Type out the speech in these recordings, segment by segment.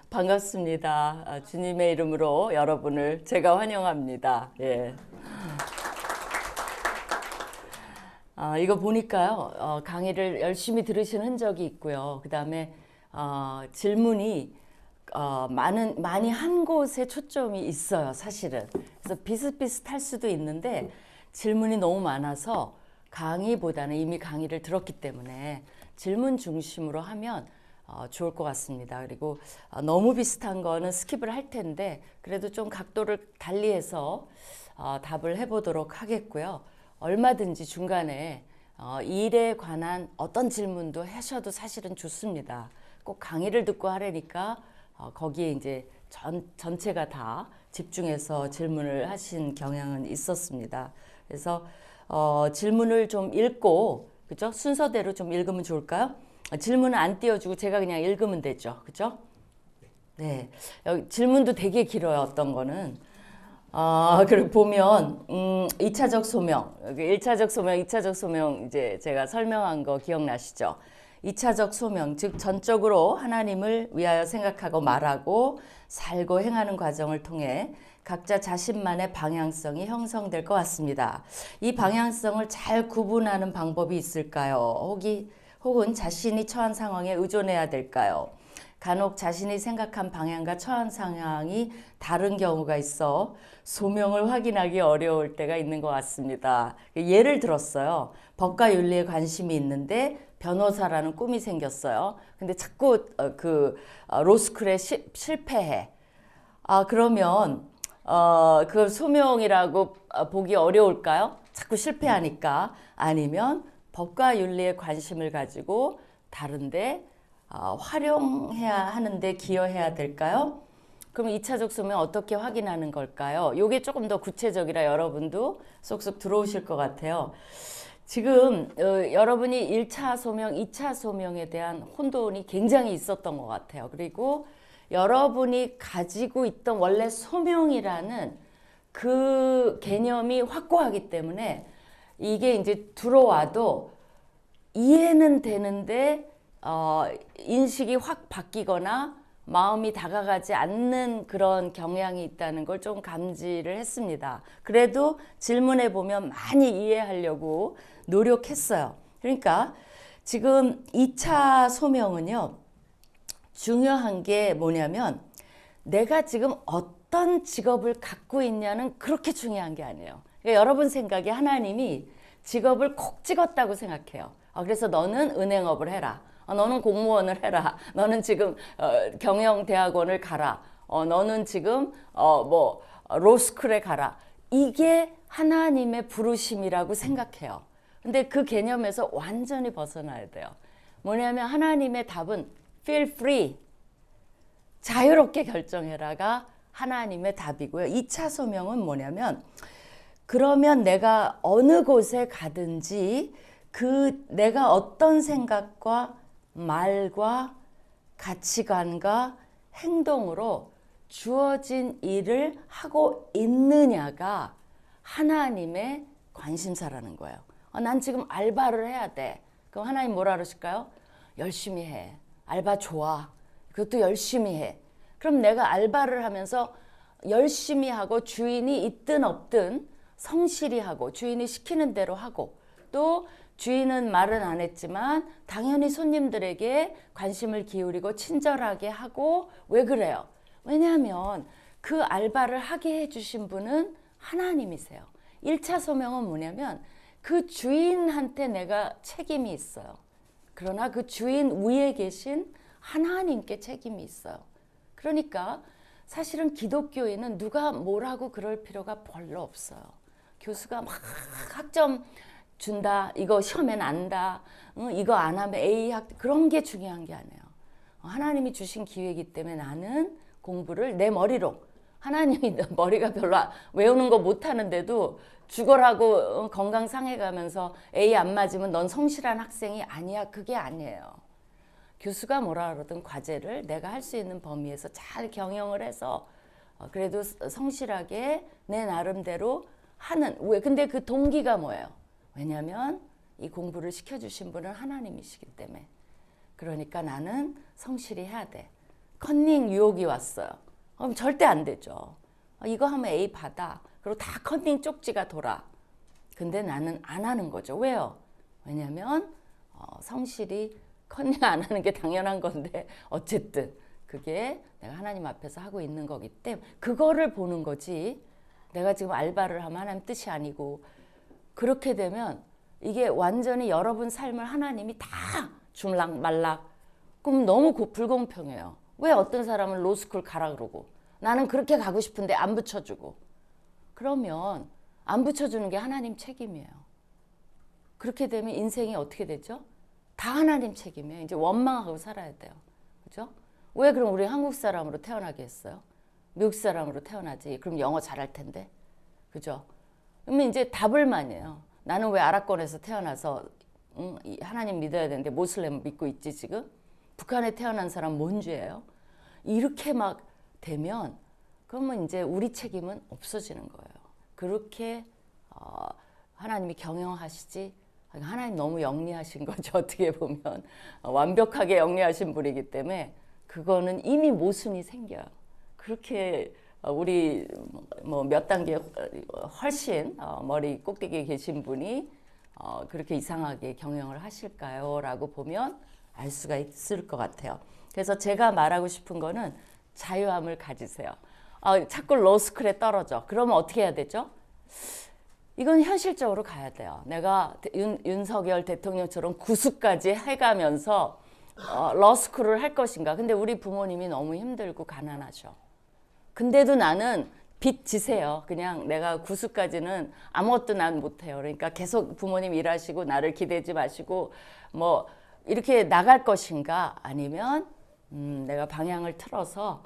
반갑습니다. 주님의 이름으로 여러분을 제가 환영합니다. 예. 이거 보니까요, 강의를 열심히 들으신 흔적이 있고요. 그 다음에 질문이 많이 한 곳에 초점이 있어요, 사실은. 그래서 비슷비슷할 수도 있는데 질문이 너무 많아서 강의보다는 이미 강의를 들었기 때문에 질문 중심으로 하면 좋을 것 같습니다. 그리고 너무 비슷한 거는 스킵을 할 텐데 그래도 좀 각도를 달리해서 답을 해보도록 하겠고요. 얼마든지 중간에 일에 관한 어떤 질문도 하셔도 사실은 좋습니다. 꼭 강의를 듣고 하려니까 거기에 이제 전체가 다 집중해서 질문을 하신 경향은 있었습니다. 그래서 질문을 좀 읽고, 그죠? 순서대로 좀 읽으면 좋을까요? 질문은 안 띄워주고 제가 그냥 읽으면 되죠. 그죠? 네. 여기 질문도 되게 길어요. 어떤 거는. 그리고 보면 2차적 소명, 여기 1차적 소명, 2차적 소명 이제 제가 설명한 거 기억나시죠? 2차적 소명, 즉 전적으로 하나님을 위하여 생각하고 말하고 살고 행하는 과정을 통해 각자 자신만의 방향성이 형성될 것 같습니다. 이 방향성을 잘 구분하는 방법이 있을까요? 혹은 자신이 처한 상황에 의존해야 될까요? 간혹 자신이 생각한 방향과 처한 상황이 다른 경우가 있어 소명을 확인하기 어려울 때가 있는 것 같습니다. 예를 들었어요. 법과 윤리에 관심이 있는데 변호사라는 꿈이 생겼어요. 근데 자꾸 로스쿨에 실패해. 그러면 그걸 소명이라고 보기 어려울까요? 자꾸 실패하니까. 아니면 법과 윤리에 관심을 가지고 다른데 활용해야 하는데 기여해야 될까요? 그럼 2차적 소명 어떻게 확인하는 걸까요? 이게 조금 더 구체적이라 여러분도 쏙쏙 들어오실 것 같아요. 지금 여러분이 1차 소명, 2차 소명에 대한 혼돈이 굉장히 있었던 것 같아요. 그리고 여러분이 가지고 있던 원래 소명이라는 그 개념이 확고하기 때문에 이게 이제 들어와도 이해는 되는데 인식이 확 바뀌거나 마음이 다가가지 않는 그런 경향이 있다는 걸 좀 감지를 했습니다. 그래도 질문해 보면 많이 이해하려고 노력했어요. 그러니까 지금 2차 소명은요, 중요한 게 뭐냐면 내가 지금 어떤 직업을 갖고 있냐는 그렇게 중요한 게 아니에요. 그러니까 여러분 생각에 하나님이 직업을 콕 찍었다고 생각해요. 그래서 너는 은행업을 해라. 너는 공무원을 해라. 너는 지금 경영대학원을 가라. 너는 지금 로스쿨에 가라. 이게 하나님의 부르심이라고 생각해요. 근데 그 개념에서 완전히 벗어나야 돼요. 뭐냐면 하나님의 답은 feel free. 자유롭게 결정해라가 하나님의 답이고요. 2차 소명은 뭐냐면 그러면 내가 어느 곳에 가든지 내가 어떤 생각과 말과 가치관과 행동으로 주어진 일을 하고 있느냐가 하나님의 관심사라는 거예요. 난 지금 알바를 해야 돼. 그럼 하나님 뭐라 그러실까요? 열심히 해. 알바 좋아. 그것도 열심히 해. 그럼 내가 알바를 하면서 열심히 하고 주인이 있든 없든 성실히 하고 주인이 시키는 대로 하고 또 주인은 말은 안 했지만 당연히 손님들에게 관심을 기울이고 친절하게 하고 왜 그래요? 왜냐하면 그 알바를 하게 해주신 분은 하나님이세요. 1차 소명은 뭐냐면 그 주인한테 내가 책임이 있어요. 그러나 그 주인 위에 계신 하나님께 책임이 있어요. 그러니까 사실은 기독교인은 누가 뭐라고 그럴 필요가 별로 없어요. 교수가 막 학점 준다. 이거 시험에 난다. 이거 안 하면 A 그런 게 중요한 게 아니에요. 하나님이 주신 기회이기 때문에 나는 공부를 내 머리로 하나님이 머리가 별로 외우는 거 못하는데도 죽어라고 건강 상해가면서 A 안 맞으면 넌 성실한 학생이 아니야. 그게 아니에요. 교수가 뭐라 그러든 과제를 내가 할 수 있는 범위에서 잘 경영을 해서 그래도 성실하게 내 나름대로 하는. 왜? 근데 그 동기가 뭐예요? 왜냐하면 이 공부를 시켜주신 분은 하나님이시기 때문에. 그러니까 나는 성실히 해야 돼. 컨닝 유혹이 왔어요. 그럼 절대 안 되죠. 이거 하면 A 받아. 그리고 다 컨닝 쪽지가 돌아. 근데 나는 안 하는 거죠. 왜요? 왜냐면 성실히 컨닝 안 하는 게 당연한 건데 어쨌든 그게 내가 하나님 앞에서 하고 있는 거기 때문에 그거를 보는 거지. 내가 지금 알바를 하면 하나님 뜻이 아니고 그렇게 되면 이게 완전히 여러분 삶을 하나님이 다 줄락 말락 그럼 너무 불공평해요. 왜 어떤 사람은 로스쿨 가라 그러고 나는 그렇게 가고 싶은데 안 붙여주고 그러면 안 붙여주는 게 하나님 책임이에요. 그렇게 되면 인생이 어떻게 되죠? 다 하나님 책임이에요. 이제 원망하고 살아야 돼요. 그죠? 왜 그럼 우리 한국 사람으로 태어나게 했어요? 미국 사람으로 태어나지. 그럼 영어 잘할 텐데. 그죠? 그러면 이제 다불만이에요. 나는 왜 아랍권에서 태어나서 하나님 믿어야 되는데 모슬렘 믿고 있지 지금? 북한에 태어난 사람 뭔 죄예요? 이렇게 막 되면 그러면 이제 우리 책임은 없어지는 거예요. 그렇게 하나님이 경영하시지 하나님 너무 영리하신 거죠. 어떻게 보면 완벽하게 영리하신 분이기 때문에 그거는 이미 모순이 생겨요. 그렇게 우리 뭐 몇 단계 훨씬 머리 꼭대기에 계신 분이 그렇게 이상하게 경영을 하실까요? 라고 보면 알 수가 있을 것 같아요. 그래서 제가 말하고 싶은 거는 자유함을 가지세요. 자꾸 로스쿨에 떨어져. 그러면 어떻게 해야 되죠? 이건 현실적으로 가야 돼요. 내가 윤석열 대통령처럼 구수까지 해가면서 러스쿨을 할 것인가. 근데 우리 부모님이 너무 힘들고 가난하죠. 근데도 나는 빚 지세요. 그냥 내가 구수까지는 아무것도 난 못해요. 그러니까 계속 부모님 일하시고 나를 기대지 마시고 뭐 이렇게 나갈 것인가 아니면 내가 방향을 틀어서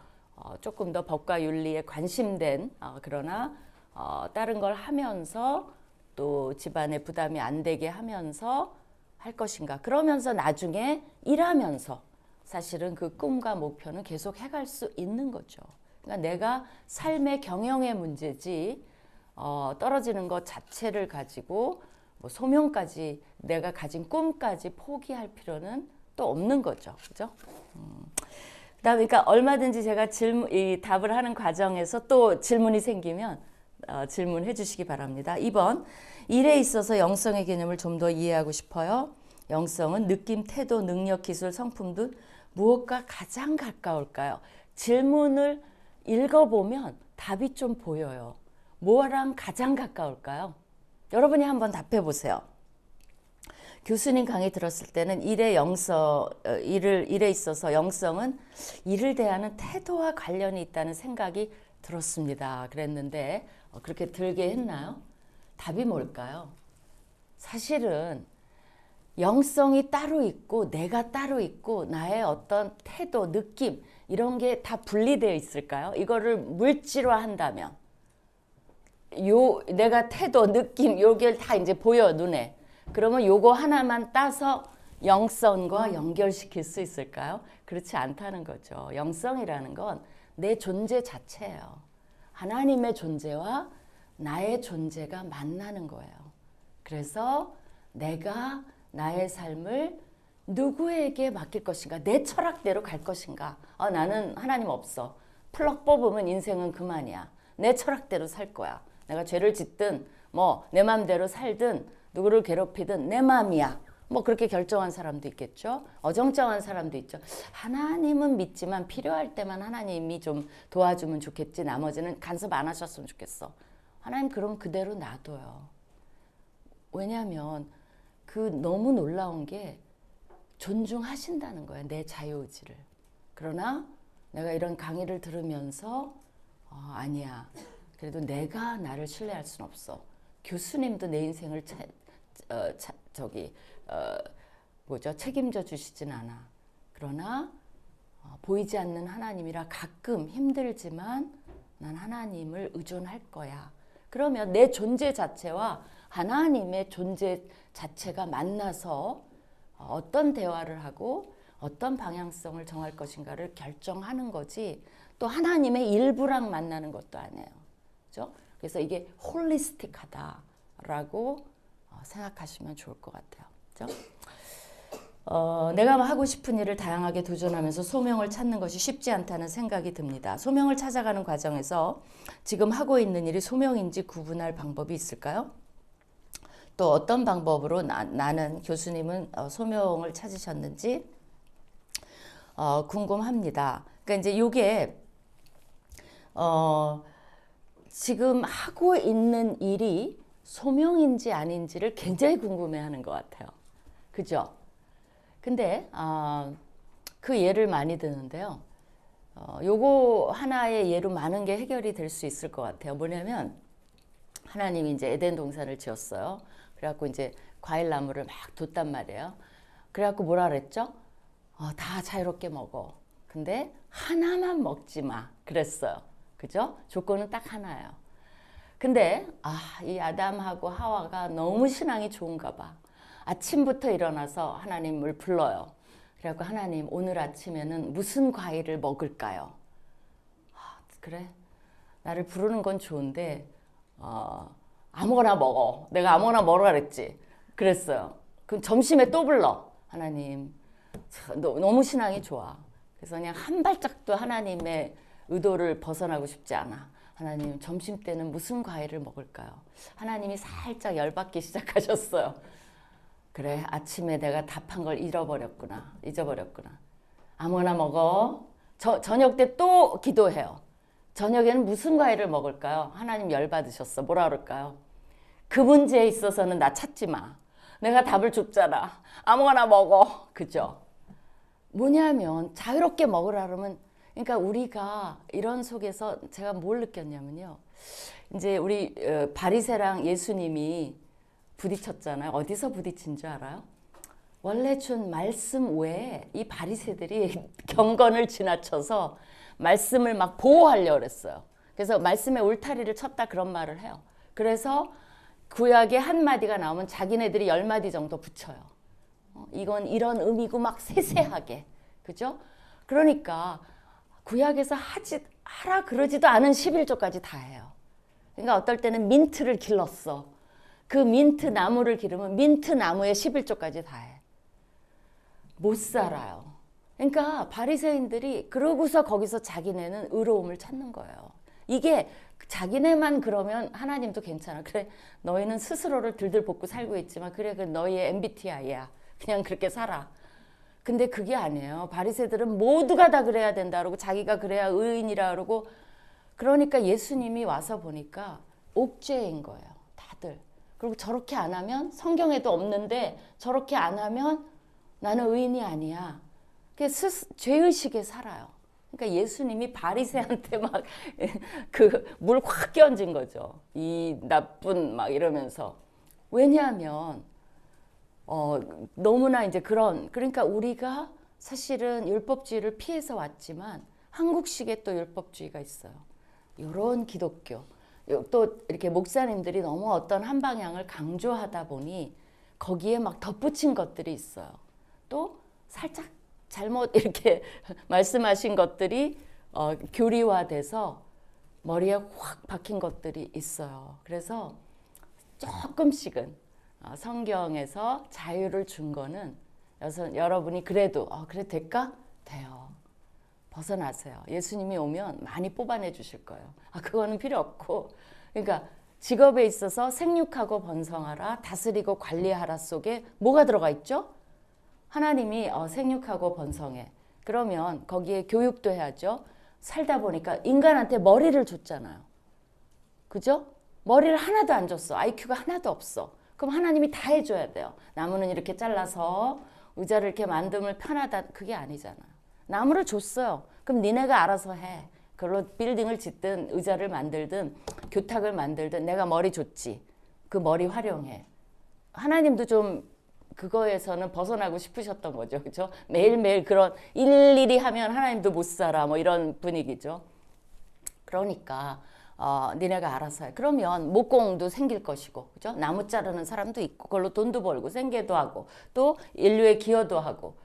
조금 더 법과 윤리에 관심된 그러나 다른 걸 하면서 또 집안에 부담이 안 되게 하면서 할 것인가. 그러면서 나중에 일하면서 사실은 그 꿈과 목표는 계속 해갈 수 있는 거죠. 그러니까 내가 삶의 경영의 문제지 떨어지는 것 자체를 가지고 뭐 소명까지 내가 가진 꿈까지 포기할 필요는 또 없는 거죠. 그죠? 그다음에 그러니까 얼마든지 제가 이 답을 하는 과정에서 또 질문이 생기면 질문해 주시기 바랍니다. 2번, 일에 있어서 영성의 개념을 좀 더 이해하고 싶어요. 영성은 느낌, 태도, 능력, 기술, 성품 등 무엇과 가장 가까울까요? 질문을 읽어보면 답이 좀 보여요. 뭐랑 가장 가까울까요? 여러분이 한번 답해 보세요. 교수님 강의 들었을 때는 일에 있어서 영성은 일을 대하는 태도와 관련이 있다는 생각이 들었습니다. 그랬는데 그렇게 들게 했나요? 답이 뭘까요? 사실은 영성이 따로 있고 내가 따로 있고 나의 어떤 태도, 느낌 이런 게 다 분리되어 있을까요? 이거를 물질화한다면 내가 태도, 느낌 요게 다 이제 보여 눈에. 그러면 요거 하나만 따서 영성과 연결시킬 수 있을까요? 그렇지 않다는 거죠. 영성이라는 건 내 존재 자체예요. 하나님의 존재와 나의 존재가 만나는 거예요. 그래서 내가 나의 삶을 누구에게 맡길 것인가? 내 철학대로 갈 것인가? 나는 하나님 없어. 플럭 뽑으면 인생은 그만이야. 내 철학대로 살 거야. 내가 죄를 짓든 뭐 내 마음대로 살든 누구를 괴롭히든 내 마음이야. 뭐 그렇게 결정한 사람도 있겠죠. 어정쩡한 사람도 있죠. 하나님은 믿지만 필요할 때만 하나님이 좀 도와주면 좋겠지. 나머지는 간섭 안 하셨으면 좋겠어. 하나님 그럼 그대로 놔둬요. 왜냐하면 그 너무 놀라운 게 존중하신다는 거예요. 내 자유의지를. 그러나 내가 이런 강의를 들으면서 아니야. 그래도 내가 나를 신뢰할 순 없어. 교수님도 내 인생을 책임져 주시진 않아. 그러나 보이지 않는 하나님이라 가끔 힘들지만 난 하나님을 의존할 거야. 그러면 내 존재 자체와 하나님의 존재 자체가 만나서 어떤 대화를 하고 어떤 방향성을 정할 것인가를 결정하는 거지 또 하나님의 일부랑 만나는 것도 아니에요. 그렇죠? 그래서 이게 홀리스틱하다라고 생각하시면 좋을 것 같아요. 그렇죠? 내가 하고 싶은 일을 다양하게 도전하면서 소명을 찾는 것이 쉽지 않다는 생각이 듭니다. 소명을 찾아가는 과정에서 지금 하고 있는 일이 소명인지 구분할 방법이 있을까요? 또 어떤 방법으로 나는 교수님은 소명을 찾으셨는지 궁금합니다. 그러니까 이제 요게 지금 하고 있는 일이 소명인지 아닌지를 굉장히 궁금해하는 것 같아요. 그죠? 근데 그 예를 많이 드는데요. 요거 하나의 예로 많은 게 해결이 될 수 있을 것 같아요. 뭐냐면 하나님이 이제 에덴 동산을 지었어요. 그래갖고 이제 과일 나무를 막 뒀단 말이에요. 그래갖고 뭐라 그랬죠? 다 자유롭게 먹어. 근데 하나만 먹지 마. 그랬어요. 그죠? 조건은 딱 하나예요. 근데 이 아담하고 하와가 너무 신앙이 좋은가 봐. 아침부터 일어나서 하나님을 불러요. 그래갖고 하나님 오늘 아침에는 무슨 과일을 먹을까요? 그래? 나를 부르는 건 좋은데 아무거나 먹어. 내가 아무거나 먹으라 그랬지. 그랬어요. 그럼 점심에 또 불러. 하나님 너무 신앙이 좋아. 그래서 그냥 한 발짝도 하나님의 의도를 벗어나고 싶지 않아. 하나님 점심 때는 무슨 과일을 먹을까요? 하나님이 살짝 열받기 시작하셨어요. 그래, 아침에 내가 답한 걸 잊어버렸구나. 아무거나 먹어. 저녁 때 또 기도해요. 저녁에는 무슨 과일을 먹을까요? 하나님 열받으셨어. 뭐라 그럴까요? 그 문제에 있어서는 나 찾지 마. 내가 답을 줬잖아. 아무거나 먹어. 그죠? 뭐냐면 자유롭게 먹으라 그러면, 그러니까 우리가 이런 속에서 제가 뭘 느꼈냐면요. 이제 우리 바리새랑 예수님이 부딪혔잖아요. 어디서 부딪힌 줄 알아요? 원래 준 말씀 외에 이 바리새들이 경건을 지나쳐서 말씀을 막 보호하려고 그랬어요. 그래서 말씀의 울타리를 쳤다 그런 말을 해요. 그래서 구약에 한 마디가 나오면 자기네들이 10마디 정도 붙여요. 이건 이런 의미고 막 세세하게. 그죠? 그러니까 구약에서 하라 그러지도 않은 11조까지 다 해요. 그러니까 어떨 때는 민트를 길렀어. 그 민트 나무를 기르면 민트 나무에 11조까지 다 해. 못 살아요. 그러니까 바리새인들이 그러고서 거기서 자기네는 의로움을 찾는 거예요. 이게 자기네만 그러면 하나님도 괜찮아. 그래, 너희는 스스로를 들들 볶고 살고 있지만 그래, 그 너희의 MBTI야. 그냥 그렇게 살아. 근데 그게 아니에요. 바리새들은 모두가 다 그래야 된다 그러고 자기가 그래야 의인이라 그러고, 그러니까 예수님이 와서 보니까 옥죄인 거예요. 다들. 그리고 저렇게 안 하면, 성경에도 없는데 저렇게 안 하면 나는 의인이 아니야. 죄의식에 살아요. 그러니까 예수님이 바리새한테 막 그 물 확 끼얹은 거죠. 이 나쁜 막 이러면서. 왜냐하면 너무나 이제 그러니까 우리가 사실은 율법주의를 피해서 왔지만 한국식의 또 율법주의가 있어요. 이런 기독교. 또 이렇게 목사님들이 너무 어떤 한 방향을 강조하다 보니 거기에 막 덧붙인 것들이 있어요. 또 살짝 잘못 이렇게 말씀하신 것들이 교리화돼서 머리에 확 박힌 것들이 있어요. 그래서 조금씩은 성경에서 자유를 준 거는 여러분이 그래도 그래 될까? 돼요. 벗어나세요. 예수님이 오면 많이 뽑아내 주실 거예요. 그거는 필요 없고. 그러니까 직업에 있어서 생육하고 번성하라, 다스리고 관리하라 속에 뭐가 들어가 있죠? 하나님이 생육하고 번성해. 그러면 거기에 교육도 해야죠. 살다 보니까 인간한테 머리를 줬잖아요. 그죠? 머리를 하나도 안 줬어. IQ가 하나도 없어. 그럼 하나님이 다 해줘야 돼요. 나무는 이렇게 잘라서 의자를 이렇게 만들면 편하다. 그게 아니잖아요. 나무를 줬어요. 그럼 니네가 알아서 해. 그걸로 빌딩을 짓든 의자를 만들든 교탁을 만들든 내가 머리 줬지. 그 머리 활용해. 하나님도 좀 그거에서는 벗어나고 싶으셨던 거죠. 그렇죠? 매일매일 그런 일일이 하면 하나님도 못 살아. 뭐 이런 분위기죠. 그러니까 니네가 알아서 해. 그러면 목공도 생길 것이고, 그죠? 나무 자르는 사람도 있고, 그걸로 돈도 벌고, 생계도 하고, 또 인류에 기여도 하고.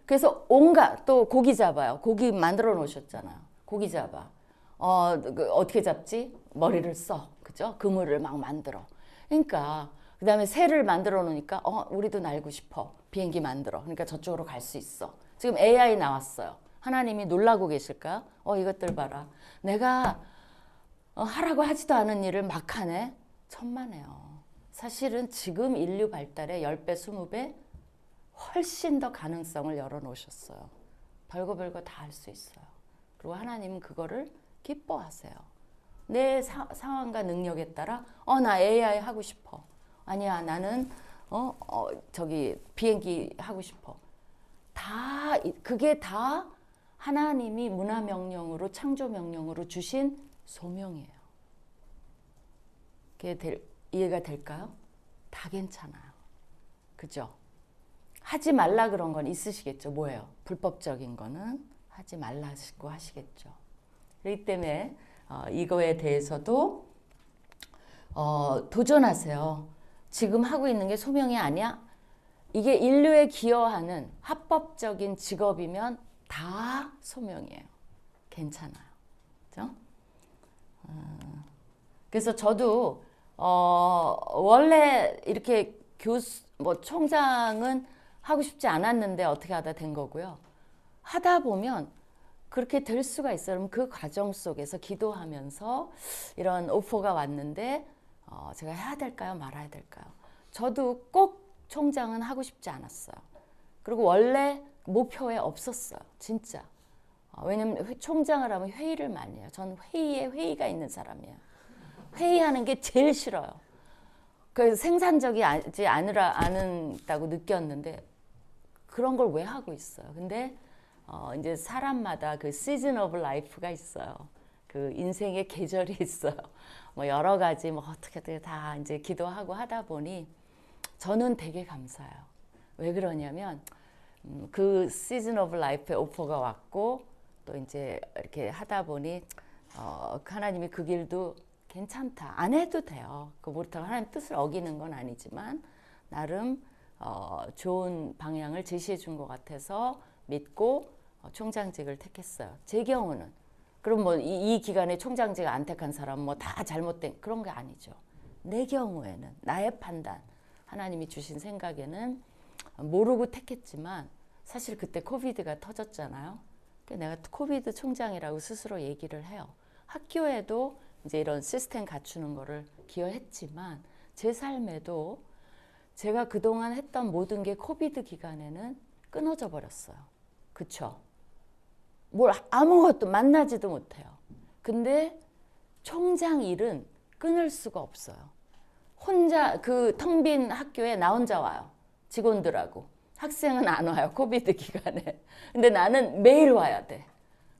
그래서 온갖, 또 고기 잡아요. 고기 만들어 놓으셨잖아요. 고기 잡아. 어떻게 잡지? 머리를 써. 그죠? 그물을 막 만들어. 그러니까 그다음에 새를 만들어 놓으니까 우리도 날고 싶어. 비행기 만들어. 그러니까 저쪽으로 갈 수 있어. 지금 AI 나왔어요. 하나님이 놀라고 계실까요? 이것들 봐라. 내가 하라고 하지도 않은 일을 막 하네. 천만에요. 사실은 지금 인류 발달의 10배, 20배 훨씬 더 가능성을 열어놓으셨어요. 별거 다 할 수 있어요. 그리고 하나님은 그거를 기뻐하세요. 내 상황과 능력에 따라 나 AI 하고 싶어. 아니야, 나는 저기 비행기 하고 싶어. 그게 다 하나님이 문화 명령으로, 창조 명령으로 주신 소명이에요. 그게 이해가 될까요? 다 괜찮아요. 그죠? 하지 말라 그런 건 있으시겠죠. 뭐예요? 불법적인 거는 하지 말라고 하시겠죠. 그렇기 때문에 이거에 대해서도 도전하세요. 지금 하고 있는 게 소명이 아니야? 이게 인류에 기여하는 합법적인 직업이면 다 소명이에요. 괜찮아요. 그죠? 그래서 저도 원래 이렇게 총장은 하고 싶지 않았는데 어떻게 하다 된 거고요. 하다 보면 그렇게 될 수가 있어요. 그럼 그 과정 속에서 기도하면서 이런 오퍼가 왔는데 제가 해야 될까요? 말아야 될까요? 저도 꼭 총장은 하고 싶지 않았어요. 그리고 원래 목표에 없었어요. 진짜. 왜냐면 총장을 하면 회의를 많이 해요. 저는 회의에 회의가 있는 사람이에요. 회의하는 게 제일 싫어요. 그래서 생산적이지 않다고 느꼈는데 그런 걸 왜 하고 있어요. 근데 이제 사람마다 그 시즌 오브 라이프가 있어요. 그 인생의 계절이 있어요. 뭐 여러 가지 뭐 어떻게든 다 이제 기도하고 하다 보니 저는 되게 감사해요. 왜 그러냐면 그 시즌 오브 라이프의 오퍼가 왔고 또 이제 이렇게 하다 보니 하나님이 그 길도 괜찮다. 안 해도 돼요. 그렇다고 하나님 뜻을 어기는 건 아니지만 나름 좋은 방향을 제시해 준 것 같아서 믿고 총장직을 택했어요. 제 경우는. 그럼 뭐 이 기간에 총장직 안 택한 사람 뭐 다 잘못된 그런 게 아니죠. 내 경우에는 나의 판단, 하나님이 주신 생각에는 모르고 택했지만 사실 그때 코비드가 터졌잖아요. 내가 코비드 총장이라고 스스로 얘기를 해요. 학교에도 이제 이런 시스템 갖추는 거를 기여했지만 제 삶에도 제가 그동안 했던 모든 게 코비드 기간에는 끊어져 버렸어요. 그쵸? 뭘 아무것도 만나지도 못해요. 근데 총장 일은 끊을 수가 없어요. 혼자 그 텅 빈 학교에 나 혼자 와요. 직원들하고. 학생은 안 와요. 코비드 기간에. 근데 나는 매일 와야 돼.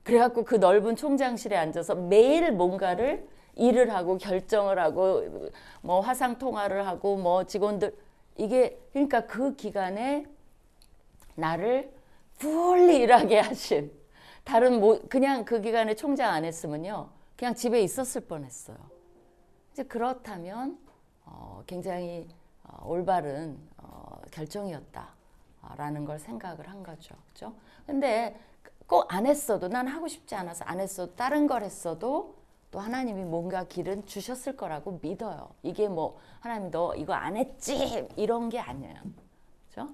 그래갖고 그 넓은 총장실에 앉아서 매일 뭔가를 일을 하고 결정을 하고 뭐 화상 통화를 하고 뭐 직원들 이게 그러니까 그 기간에 나를 풀리 일하게 하신 다른 그냥 그 기간에 총장 안 했으면요 그냥 집에 있었을 뻔했어요. 이제 그렇다면 굉장히 올바른 결정이었다라는 걸 생각을 한 거죠. 그죠? 근데 꼭 안 했어도 난 하고 싶지 않아서 안 했어도 다른 걸 했어도 또 하나님이 뭔가 길은 주셨을 거라고 믿어요. 이게 뭐 하나님 너 이거 안 했지 이런 게 아니에요. 그죠?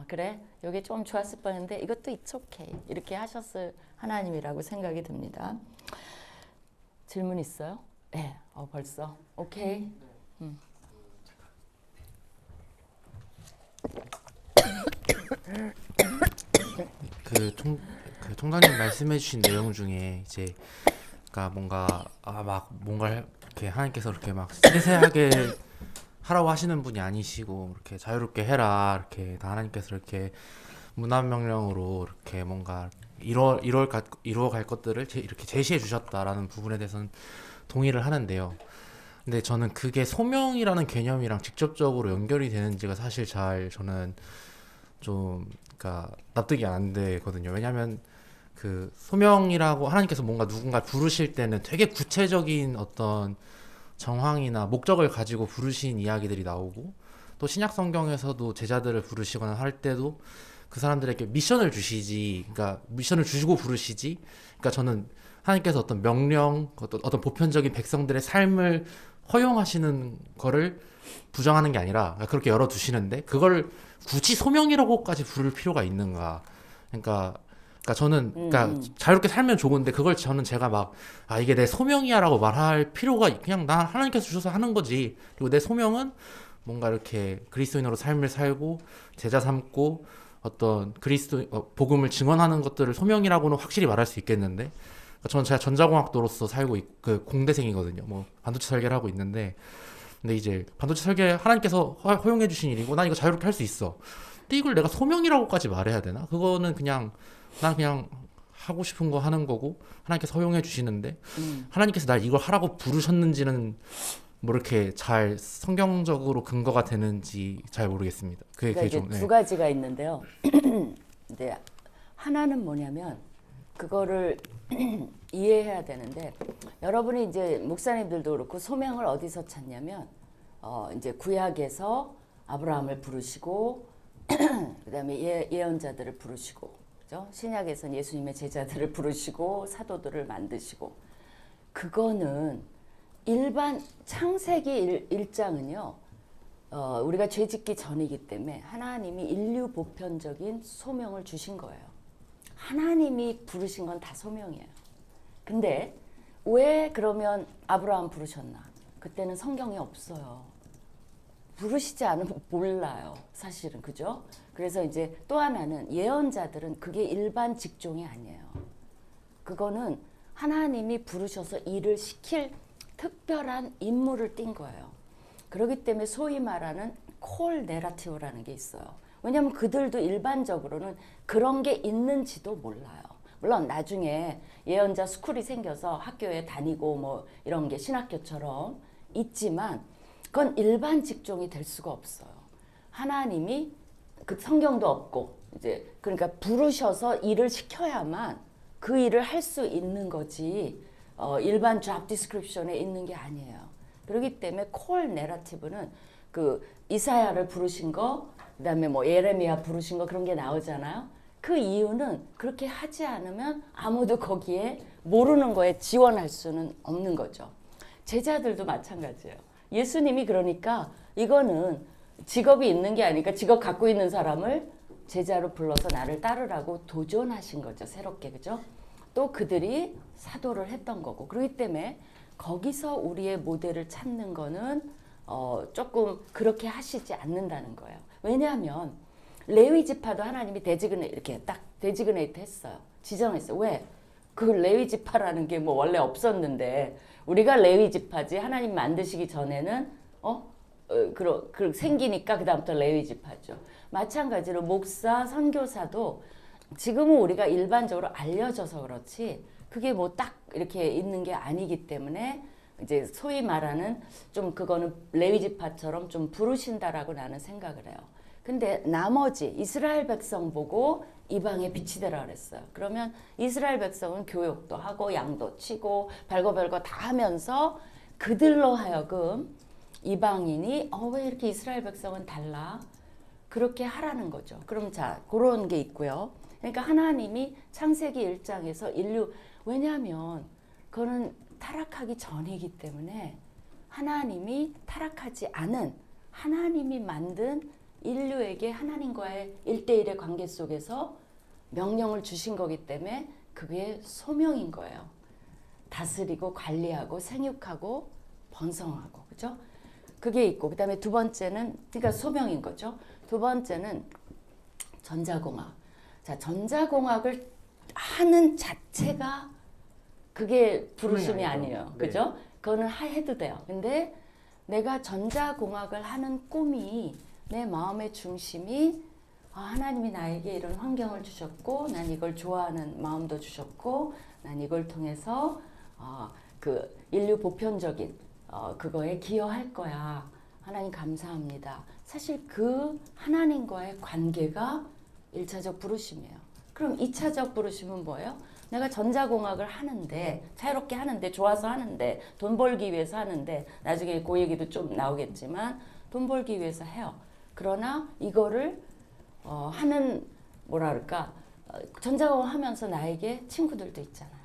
그래 이게 좀 좋았을 뻔했는데 이것도 it's okay 이렇게 하셨을 하나님이라고 생각이 듭니다. 질문 있어요? 네. 벌써 오케이. 그 총장님 말씀해주신 내용 중에 이제 그러니까 뭔가 막 뭔가 이렇게 하나님께서 이렇게 막 세세하게 하라고 하시는 분이 아니시고 이렇게 자유롭게 해라 이렇게 다 하나님께서 이렇게 문안 명령으로 이렇게 뭔가 이루어갈 것들을 이렇게 제시해 주셨다라는 부분에 대해서는 동의를 하는데요. 근데 저는 그게 소명이라는 개념이랑 직접적으로 연결이 되는지가 사실 잘 저는 좀 그러니까 납득이 안 되거든요. 왜냐하면 그 소명이라고 하나님께서 뭔가 누군가 부르실 때는 되게 구체적인 어떤 정황이나 목적을 가지고 부르신 이야기들이 나오고 또 신약 성경에서도 제자들을 부르시거나 할 때도 그 사람들에게 미션을 주시지, 그러니까 미션을 주시고 부르시지. 그러니까 저는 하나님께서 어떤 명령, 어떤 보편적인 백성들의 삶을 허용하시는 거를 부정하는 게 아니라 그렇게 열어두시는데 그걸 굳이 소명이라고까지 부를 필요가 있는가? 그러니까 저는 그러니까 자유롭게 살면 좋은데 그걸 저는 제가 막 이게 내 소명이야라고 말할 필요가 그냥 나 하나님께서 주셔서 하는 거지. 그리고 내 소명은 뭔가 이렇게 그리스도인으로 삶을 살고 제자 삼고 어떤 그리스도 복음을 증언하는 것들을 소명이라고는 확실히 말할 수 있겠는데 저는 제가 전자공학도로서 살고 그 공대생이거든요. 뭐 반도체 설계를 하고 있는데 근데 이제 반도체 설계 하나님께서 허용해 주신 일이고 난 이거 자유롭게 할 수 있어. 근데 이걸 내가 소명이라고까지 말해야 되나? 그거는 그냥 난 그냥 하고 싶은 거 하는 거고 하나님께서 허용해 주시는데 하나님께서 날 이걸 하라고 부르셨는지는 뭐 이렇게 잘 성경적으로 근거가 되는지 잘 모르겠습니다. 그러니까 이제 좀, 두 가지가 있는데요. 근데 하나는 뭐냐면 그거를 이해해야 되는데 여러분이 이제 목사님들도 그렇고 소명을 어디서 찾냐면 이제 구약에서 아브라함을 부르시고 그다음에 예언자들을 부르시고 그죠? 신약에서는 예수님의 제자들을 부르시고 사도들을 만드시고 그거는 일반 창세기 1장은요. 우리가 죄 짓기 전이기 때문에 하나님이 인류 보편적인 소명을 주신 거예요. 하나님이 부르신 건 다 소명이에요. 근데 왜 그러면 아브라함 부르셨나? 그때는 성경이 없어요. 부르시지 않으면 몰라요. 사실은 그죠? 그래서 이제 또 하나는 예언자들은 그게 일반 직종이 아니에요. 그거는 하나님이 부르셔서 일을 시킬 특별한 임무를 띈 거예요. 그렇기 때문에 소위 말하는 콜 내러티브라는 게 있어요. 왜냐하면 그들도 일반적으로는 그런 게 있는지도 몰라요. 물론 나중에 예언자 스쿨이 생겨서 학교에 다니고 뭐 이런 게 신학교처럼 있지만 그건 일반 직종이 될 수가 없어요. 하나님이 그 성경도 없고 이제 그러니까 부르셔서 일을 시켜야만 그 일을 할 수 있는 거지 일반 잡 디스크립션에 있는 게 아니에요. 그렇기 때문에 콜 내러티브는 그 이사야를 부르신 거 그다음에 뭐 예레미야 부르신 거 그런 게 나오잖아요. 그 이유는 그렇게 하지 않으면 아무도 거기에 모르는 거에 지원할 수는 없는 거죠. 제자들도 마찬가지예요. 예수님이 그러니까 이거는 직업이 있는 게 아니니까 직업 갖고 있는 사람을 제자로 불러서 나를 따르라고 도전하신 거죠. 새롭게 그죠? 또 그들이 사도를 했던 거고 그렇기 때문에 거기서 우리의 모델을 찾는 거는 조금 그렇게 하시지 않는다는 거예요. 왜냐하면 레위 지파도 하나님이 이렇게 딱 데지그네이트 했어요. 지정했어요. 왜? 그 레위 지파라는 게 뭐 원래 없었는데 우리가 레위 지파지 하나님 만드시기 전에는 생기니까 그 다음부터 레위 지파죠. 마찬가지로 목사, 선교사도 지금은 우리가 일반적으로 알려져서 그렇지 그게 뭐 딱 이렇게 있는 게 아니기 때문에 이제 소위 말하는 좀 그거는 레위 지파처럼 좀 부르신다라고 나는 생각을 해요. 근데 나머지 이스라엘 백성 보고 이방의 빛이 되라 그랬어요. 그러면 이스라엘 백성은 교육도 하고 양도 치고 별거 다 하면서 그들로 하여금 이방인이 왜 이렇게 이스라엘 백성은 달라? 그렇게 하라는 거죠. 그럼 자 그런 게 있고요. 그러니까 하나님이 창세기 1장에서 왜냐하면 그거는 타락하기 전이기 때문에 하나님이 타락하지 않은 하나님이 만든 인류에게 하나님과의 1대1의 관계 속에서 명령을 주신 거기 때문에 그게 소명인 거예요. 다스리고 관리하고 생육하고 번성하고 그죠? 그게 있고 그 다음에 두 번째는 그러니까 소명인 거죠. 두 번째는 전자공학. 자, 전자공학을 하는 자체가 그게 부르심이 아니에요. 그죠? 그거는 해도 돼요. 근데 내가 전자공학을 하는 꿈이 내 마음의 중심이 하나님이 나에게 이런 환경을 주셨고 난 이걸 좋아하는 마음도 주셨고 난 이걸 통해서 그 인류 보편적인 그거에 기여할 거야. 하나님 감사합니다. 사실 그 하나님과의 관계가 1차적 부르심이에요. 그럼 2차적 부르심은 뭐예요? 내가 전자공학을 하는데 자유롭게 하는데 좋아서 하는데 돈 벌기 위해서 하는데 나중에 그 얘기도 좀 나오겠지만 돈 벌기 위해서 해요. 그러나 이거를 하는 전자공학 하면서 나에게 친구들도 있잖아요.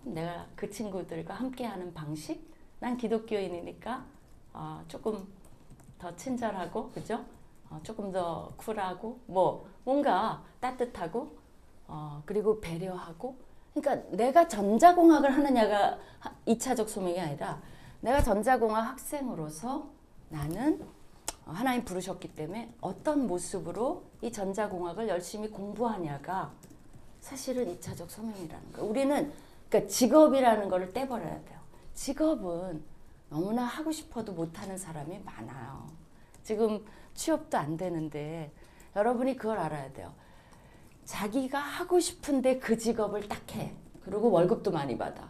내가 그 친구들과 함께하는 방식 난 기독교인이니까 조금 더 친절하고, 그죠? 조금 더 쿨하고, 뭐 뭔가 따뜻하고, 그리고 배려하고. 그러니까 내가 전자공학을 하느냐가 2차적 소명이 아니라 내가 전자공학 학생으로서 나는 하나님 부르셨기 때문에 어떤 모습으로 이 전자공학을 열심히 공부하냐가 사실은 2차적 소명이라는 거예요. 우리는 그러니까 직업이라는 거를 떼버려야 돼요. 직업은 너무나 하고 싶어도 못하는 사람이 많아요. 지금 취업도 안 되는데 여러분이 그걸 알아야 돼요. 자기가 하고 싶은데 그 직업을 딱 해. 그리고 월급도 많이 받아.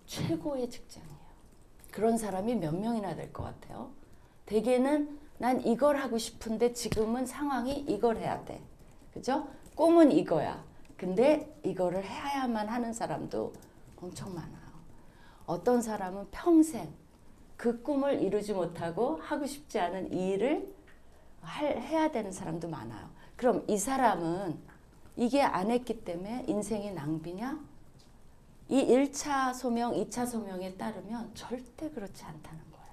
최고의 직장이에요. 그런 사람이 몇 명이나 될 것 같아요. 대개는 난 이걸 하고 싶은데 지금은 상황이 이걸 해야 돼. 그죠? 꿈은 이거야. 근데 이거를 해야만 하는 사람도 엄청 많아요. 어떤 사람은 평생 그 꿈을 이루지 못하고 하고 싶지 않은 이 일을 해야 되는 사람도 많아요. 그럼 이 사람은 이게 안 했기 때문에 인생이 낭비냐? 이 1차 소명, 2차 소명에 따르면 절대 그렇지 않다는 거예요.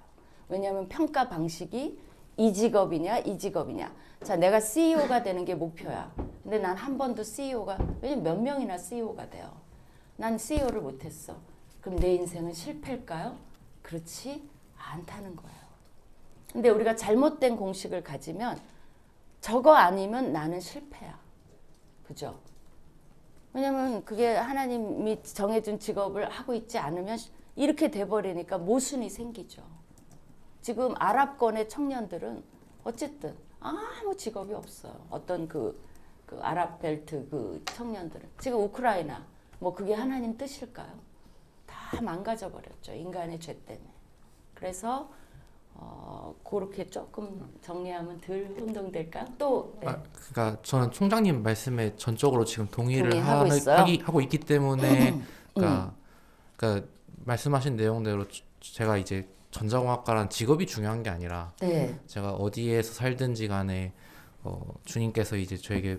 왜냐하면 평가 방식이 이 직업이냐, 이 직업이냐. 자, 내가 CEO가 되는 게 목표야. 근데 난 한 번도 CEO가, 왜냐면 몇 명이나 CEO가 돼요. 난 CEO를 못했어. 그럼 내 인생은 실패일까요? 그렇지 않다는 거예요. 근데 우리가 잘못된 공식을 가지면 저거 아니면 나는 실패야. 그죠? 왜냐면 그게 하나님이 정해준 직업을 하고 있지 않으면 이렇게 돼버리니까 모순이 생기죠. 지금 아랍권의 청년들은 어쨌든 아무 직업이 없어요. 어떤 그 아랍벨트 그 청년들은. 지금 우크라이나 뭐 그게 하나님 뜻일까요? 다 망가져 버렸죠. 인간의 죄 때문에. 그래서 그렇게 조금 정리하면 덜 혼동될까요? 또 네. 그러니까 저는 총장님 말씀에 전적으로 지금 동의를 동의하고 하고 있기 때문에 그러니까 말씀하신 내용대로 제가 이제 전자공학과란 직업이 중요한 게 아니라 네. 제가 어디에서 살든지 간에 주님께서 이제 저에게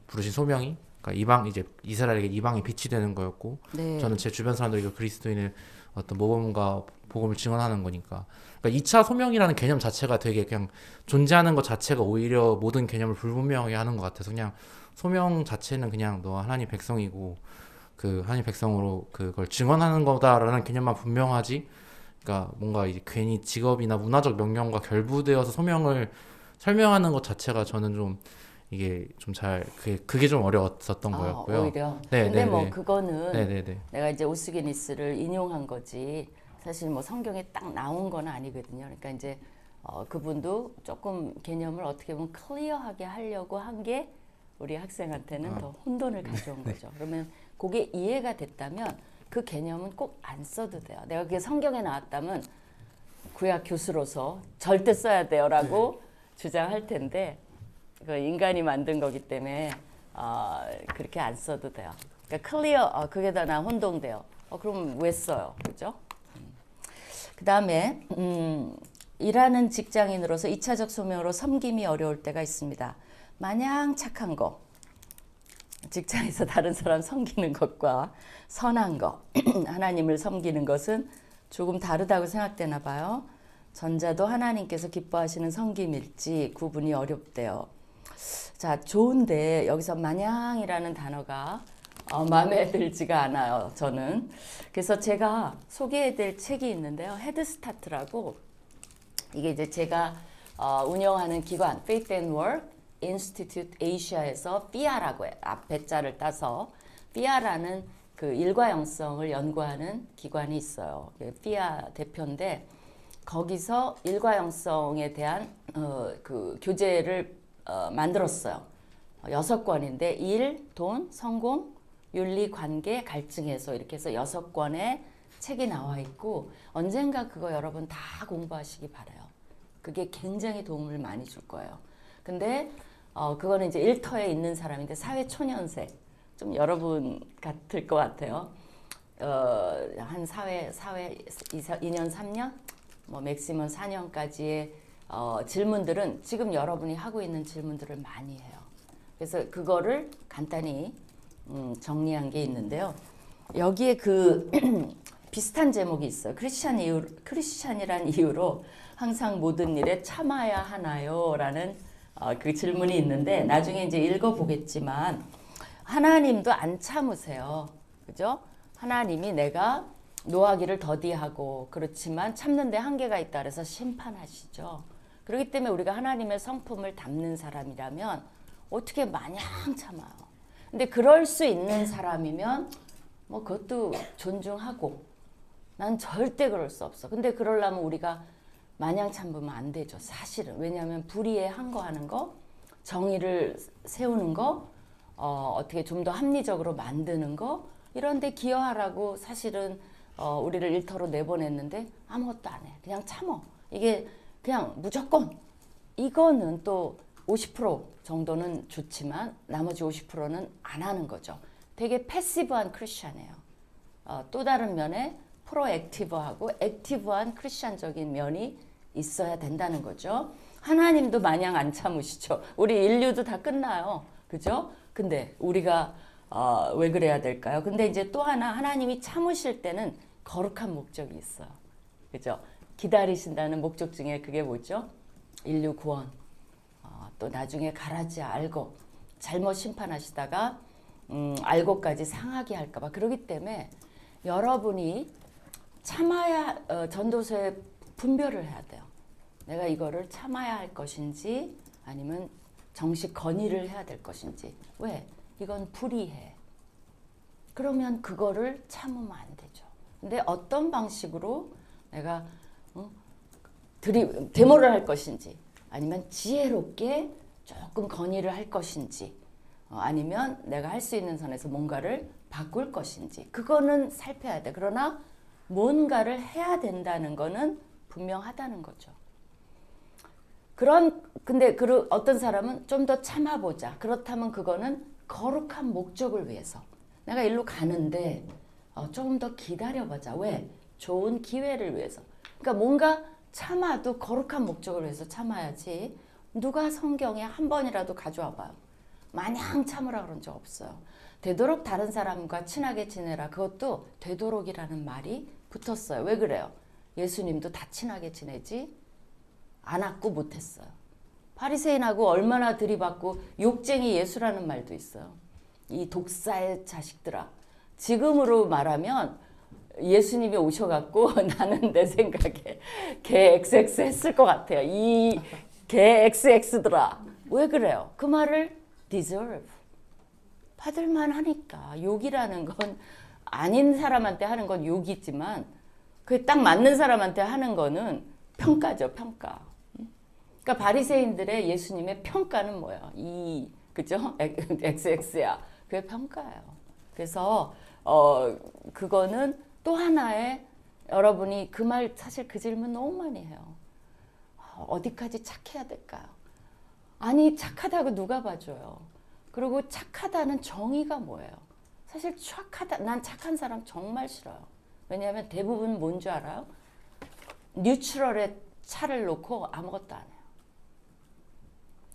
부르신 소명이 그러니까 이제 이스라엘에게 이방이 빛이 되는 거였고 네. 저는 제 주변 사람들에게 그리스도인의 어떤 모범과 복음을 증언하는 거니까. 그러니까 2차 소명이라는 개념 자체가 되게 그냥 존재하는 것 자체가 오히려 모든 개념을 불분명하게 하는 것 같아서 그냥 소명 자체는 그냥 너 하나님 백성이고 그 하나님 백성으로 그걸 증언하는 거다라는 개념만 분명하지. 그러니까 뭔가 이제 괜히 직업이나 문화적 명령과 결부되어서 소명을 설명하는 것 자체가 저는 좀 이게 좀 그게 좀 어려웠었던 거였고요. 오히려. 네, 근데 네, 뭐 네. 그거는 네네네. 내가 이제 오스게니스를 인용한 거지. 사실 뭐 성경에 딱 나온 건 아니거든요. 그러니까 이제 그분도 조금 개념을 어떻게 보면 클리어하게 하려고 한 게 우리 학생한테는 더 혼돈을 가져온 거죠. 그러면 그게 이해가 됐다면 그 개념은 꼭 안 써도 돼요. 내가 그게 성경에 나왔다면 구약 교수로서 절대 써야 돼요라고 주장할 텐데 그 인간이 만든 거기 때문에 그렇게 안 써도 돼요. 그러니까 클리어 그게 다 나 혼동돼요. 그럼 왜 써요? 그죠? 그 다음에 일하는 직장인으로서 2차적 소명으로 섬김이 어려울 때가 있습니다. 마냥 착한 거, 직장에서 다른 사람 섬기는 것과 선한 거, 하나님을 섬기는 것은 조금 다르다고 생각되나 봐요. 전자도 하나님께서 기뻐하시는 섬김일지 구분이 어렵대요. 자, 좋은데 여기서 마냥이라는 단어가 마음에 들지가 않아요. 저는. 그래서 제가 소개해드릴 책이 있는데요. 헤드스타트라고 이게 이제 제가 운영하는 기관 Faith and Work Institute Asia에서 FIA라고 해요. 앞에 자를 따서 FIA라는 그 일과 영성을 연구하는 기관이 있어요. FIA 대표인데 거기서 일과 영성에 대한 그 교재를 만들었어요. 6권인데 일, 돈, 성공, 윤리, 관계, 갈증 해소 이렇게 해서 6권의 책이 나와 있고 언젠가 그거 여러분 다 공부하시기 바라요. 그게 굉장히 도움을 많이 줄 거예요. 근데 그거는 이제 일터에 있는 사람인데 사회 초년생 좀 여러분 같을 것 같아요. 한 사회 2년 3년 뭐 맥시멈 4년까지의 질문들은 지금 여러분이 하고 있는 질문들을 많이 해요. 그래서 그거를 간단히 정리한 게 있는데요. 여기에 그 비슷한 제목이 있어요. 크리스찬이란 이유로 항상 모든 일에 참아야 하나요? 라는 그 질문이 있는데 나중에 이제 읽어보겠지만 하나님도 안 참으세요. 그죠? 하나님이 내가 노하기를 더디하고 그렇지만 참는 데 한계가 있다 그래서 심판하시죠. 그렇기 때문에 우리가 하나님의 성품을 담는 사람이라면 어떻게 마냥 참아요. 근데 그럴 수 있는 사람이면 뭐 그것도 존중하고 난 절대 그럴 수 없어. 근데 그러려면 우리가 마냥 참으면 안 되죠. 사실은. 왜냐하면 불의에 항거하는 거, 정의를 세우는 거, 어떻게 좀 더 합리적으로 만드는 거 이런 데 기여하라고 사실은 우리를 일터로 내보냈는데 아무것도 안 해. 그냥 참어. 이게 그냥 무조건 이거는 또 50% 정도는 좋지만 나머지 50%는 안 하는 거죠. 되게 패시브한 크리스찬이에요. 또 다른 면에 프로액티브하고 액티브한 크리스찬적인 면이 있어야 된다는 거죠. 하나님도 마냥 안 참으시죠. 우리 인류도 다 끝나요. 그죠? 근데 우리가 왜 그래야 될까요? 근데 이제 또 하나 하나님이 참으실 때는 거룩한 목적이 있어요. 그죠? 기다리신다는 목적 중에 그게 뭐죠? 인류 구원. 또 나중에 가라지 알고 잘못 심판하시다가 알고까지 상하게 할까봐. 그렇기 때문에 여러분이 참아야 전도서에 분별을 해야 돼요. 내가 이거를 참아야 할 것인지 아니면 정식 건의를 해야 될 것인지. 왜? 이건 불의해. 그러면 그거를 참으면 안 되죠. 근데 어떤 방식으로 내가 데모를 할 것인지 아니면 지혜롭게 조금 건의를 할 것인지 아니면 내가 할 수 있는 선에서 뭔가를 바꿀 것인지 그거는 살펴야 돼. 그러나 뭔가를 해야 된다는 거는 분명하다는 거죠. 근데 어떤 사람은 좀 더 참아보자. 그렇다면 그거는 거룩한 목적을 위해서. 내가 일로 가는데 조금 더 기다려보자. 왜? 좋은 기회를 위해서. 그러니까 뭔가 참아도 거룩한 목적을 위해서 참아야지. 누가 성경에 한 번이라도 가져와 봐요. 마냥 참으라 그런 적 없어요. 되도록 다른 사람과 친하게 지내라. 그것도 되도록이라는 말이 붙었어요. 왜 그래요? 예수님도 다 친하게 지내지 않았고 못했어요. 바리새인하고 얼마나 들이받고 욕쟁이 예수라는 말도 있어요. 이 독사의 자식들아. 지금으로 말하면 예수님이 오셔갖고 나는 내 생각에 개 XX 했을 것 같아요. 이 개 XX들아. 왜 그래요? 그 말을 deserve. 받을만 하니까. 욕이라는 건 아닌 사람한테 하는 건 욕이지만 그게 딱 맞는 사람한테 하는 거는 평가죠. 평가. 그러니까 바리새인들의 예수님의 평가는 뭐예요? 그죠? XX야. 그게 평가예요. 그래서 그거는 또 하나의 여러분이 그 말 사실 그 질문 너무 많이 해요. 어디까지 착해야 될까요? 아니 착하다고 누가 봐줘요? 그리고 착하다는 정의가 뭐예요? 사실 난 착한 사람 정말 싫어요. 왜냐하면 대부분 뭔 줄 알아요? 뉴트럴에 차를 놓고 아무것도 안 해요.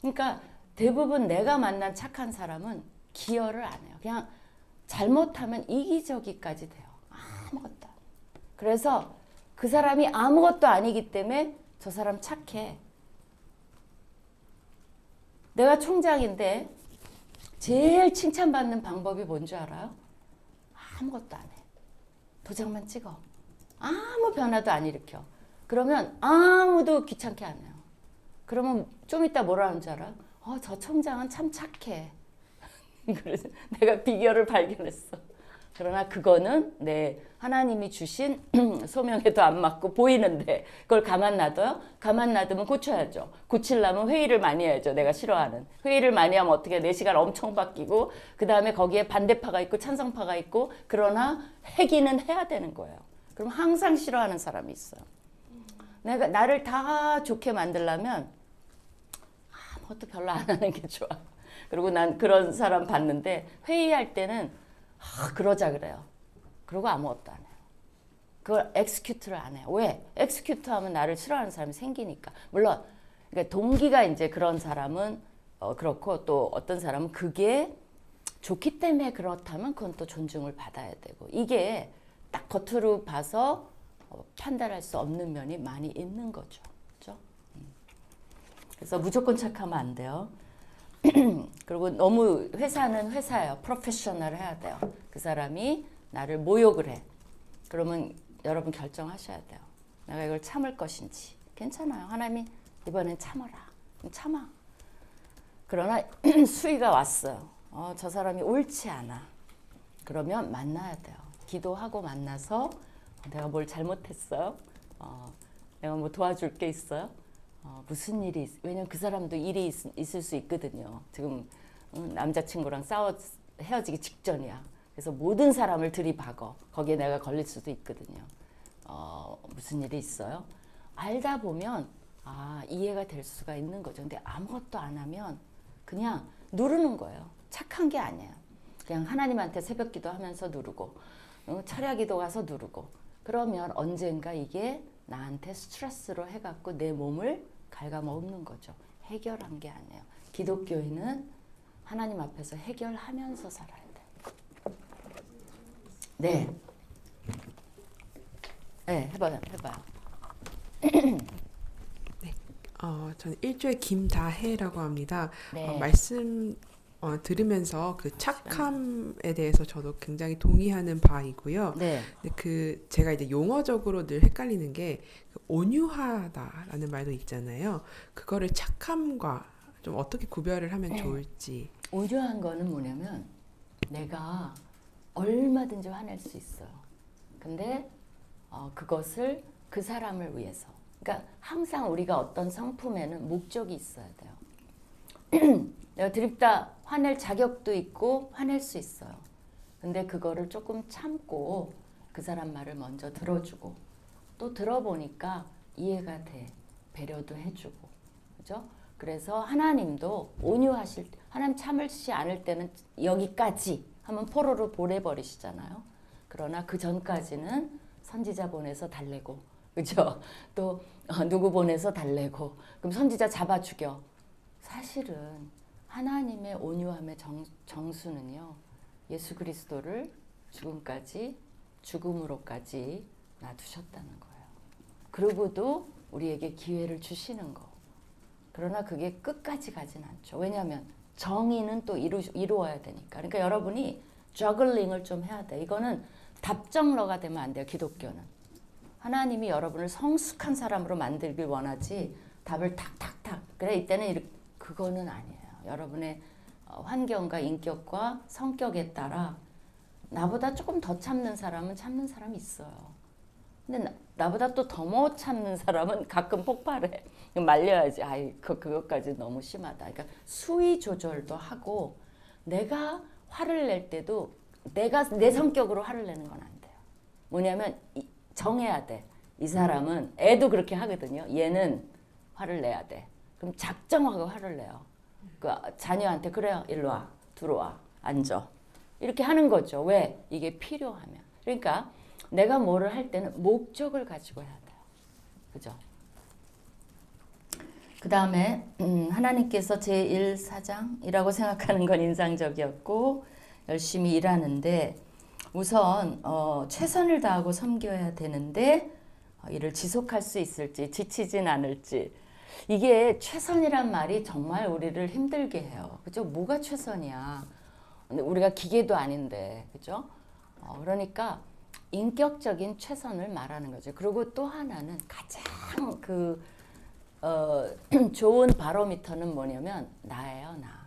그러니까 대부분 내가 만난 착한 사람은 기여를 안 해요. 그냥 잘못하면 이기적이까지 돼요. 아무것도 안 해요. 그래서 그 사람이 아무것도 아니기 때문에 저 사람 착해. 내가 총장인데 제일 칭찬받는 방법이 뭔지 알아요? 아무것도 안 해. 도장만 찍어. 아무 변화도 안 일으켜. 그러면 아무도 귀찮게 안 해요. 그러면 좀 이따 뭐라 하는 줄 알아? 저 총장은 참 착해. 그래서 내가 비결을 발견했어. 그러나 그거는 하나님이 주신 소명에도 안 맞고 보이는데 그걸 가만 놔둬요? 가만 놔두면 고쳐야죠. 고치려면 회의를 많이 해야죠. 내가 싫어하는. 회의를 많이 하면 어떻게 4시간 엄청 바뀌고 그 다음에 거기에 반대파가 있고 찬성파가 있고 그러나 회기는 해야 되는 거예요. 그럼 항상 싫어하는 사람이 있어요. 나를 다 좋게 만들려면 아무것도 별로 안 하는 게 좋아. 그리고 난 그런 사람 봤는데 회의할 때는 그러자 그래요. 그러고 아무것도 안 해요. 그걸 엑스큐트를 안 해요. 왜? 엑스큐트 하면 나를 싫어하는 사람이 생기니까. 물론 그러니까 동기가 이제 그런 사람은 그렇고 또 어떤 사람은 그게 좋기 때문에 그렇다면 그건 또 존중을 받아야 되고 이게 딱 겉으로 봐서 판단할 수 없는 면이 많이 있는 거죠. 그래서 무조건 착하면 안 돼요. 그리고 너무 회사는 회사예요. 프로페셔널 해야 돼요. 그 사람이 나를 모욕을 해. 그러면 여러분 결정하셔야 돼요. 내가 이걸 참을 것인지. 괜찮아요. 하나님이 이번엔 참아라. 참아. 그러나 수위가 왔어요. 저 사람이 옳지 않아. 그러면 만나야 돼요. 기도하고 만나서 내가 뭘 잘못했어요? 내가 뭐 도와줄 게 있어요? 무슨 일이 왜냐면 그 사람도 일이 있을 수 있거든요. 지금 남자친구랑 헤어지기 직전이야. 그래서 모든 사람을 들이박어. 거기에 내가 걸릴 수도 있거든요. 무슨 일이 있어요? 알다 보면 이해가 될 수가 있는 거죠. 근데 아무것도 안 하면 그냥 누르는 거예요. 착한 게 아니에요. 그냥 하나님한테 새벽 기도하면서 누르고 철야 기도 가서 누르고 그러면 언젠가 이게 나한테 스트레스로 해갖고 내 몸을 갉아먹는 거죠. 해결한 게 아니에요. 기독교인은 하나님 앞에서 해결하면서 살아야 돼요. 네. 네, 해봐요. 저는 일조의 김다혜라고 합니다. 네. 말씀 들으면서 그 착함에 대해서 저도 굉장히 동의하는 바이고요. 네. 근데 제가 이제 용어적으로 늘 헷갈리는 게 온유하다라는 말도 있잖아요. 그거를 착함과 좀 어떻게 구별을 하면 좋을지. 온유한 거는 뭐냐면 내가 얼마든지 화낼 수 있어요. 근데 그것을 그 사람을 위해서. 그러니까 항상 우리가 어떤 성품에는 목적이 있어야 돼요. 내가 드립다 화낼 자격도 있고 화낼 수 있어요. 근데 그거를 조금 참고 그 사람 말을 먼저 들어주고 또 들어보니까 이해가 돼. 배려도 해주고. 그죠? 그래서 하나님도 하나님 참을지 않을 때는 여기까지 하면 포로로 보내버리시잖아요. 그러나 그 전까지는 선지자 보내서 달래고, 그죠? 또 누구 보내서 달래고, 그럼 선지자 잡아 죽여. 사실은 하나님의 온유함의 정수는요, 예수 그리스도를 죽음으로까지 놔두셨다는 거예요. 그러고도 우리에게 기회를 주시는 거. 그러나 그게 끝까지 가진 않죠. 왜냐하면 정의는 또 이루어야 되니까. 그러니까 여러분이 저글링을 좀 해야 돼. 이거는 답정러가 되면 안 돼요. 기독교는. 하나님이 여러분을 성숙한 사람으로 만들길 원하지 답을 탁탁탁. 그래 이때는 그거는 아니에요. 여러분의 환경과 인격과 성격에 따라 나보다 조금 더 참는 사람은 참는 사람이 있어요. 근데 나보다 또 더 못 참는 사람은 가끔 폭발해. 말려야지. 그것까지 너무 심하다. 그러니까 수위 조절도 하고 내가 화를 낼 때도 내가 내 성격으로 화를 내는 건 안 돼요. 뭐냐면 정해야 돼. 이 사람은 애도 그렇게 하거든요. 얘는 화를 내야 돼. 그럼 작정하고 화를 내요. 그 자녀한테 그래요. 일로 와. 들어와. 앉아. 이렇게 하는 거죠. 왜? 이게 필요하면. 그러니까 내가 뭐를 할 때는 목적을 가지고 해야 돼요. 그죠? 그 다음에 하나님께서 제1사장이라고 생각하는 건 인상적이었고 열심히 일하는데 우선 최선을 다하고 섬겨야 되는데 이를 지속할 수 있을지 지치진 않을지 이게 최선이란 말이 정말 우리를 힘들게 해요. 그죠? 뭐가 최선이야? 근데 우리가 기계도 아닌데, 그죠? 그러니까 인격적인 최선을 말하는 거죠. 그리고 또 하나는 가장 좋은 바로미터는 뭐냐면 나예요, 나.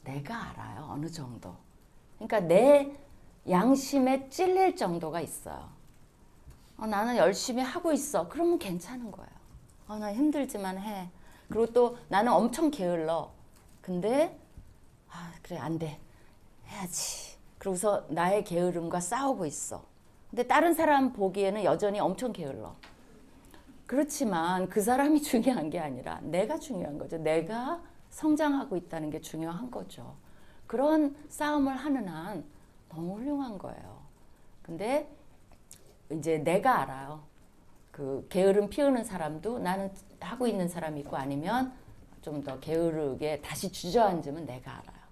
내가 알아요, 어느 정도. 그러니까 내 양심에 찔릴 정도가 있어요. 나는 열심히 하고 있어. 그러면 괜찮은 거예요. 나 힘들지만 해. 그리고 또 나는 엄청 게을러. 근데 그래 안 돼. 해야지. 그러고서 나의 게으름과 싸우고 있어. 근데 다른 사람 보기에는 여전히 엄청 게을러. 그렇지만 그 사람이 중요한 게 아니라 내가 중요한 거죠. 내가 성장하고 있다는 게 중요한 거죠. 그런 싸움을 하는 한 너무 훌륭한 거예요. 근데 이제 내가 알아요. 그 게으름 피우는 사람도 나는 하고 있는 사람이 있고 아니면 좀 더 게으르게 다시 주저앉으면 내가 알아요.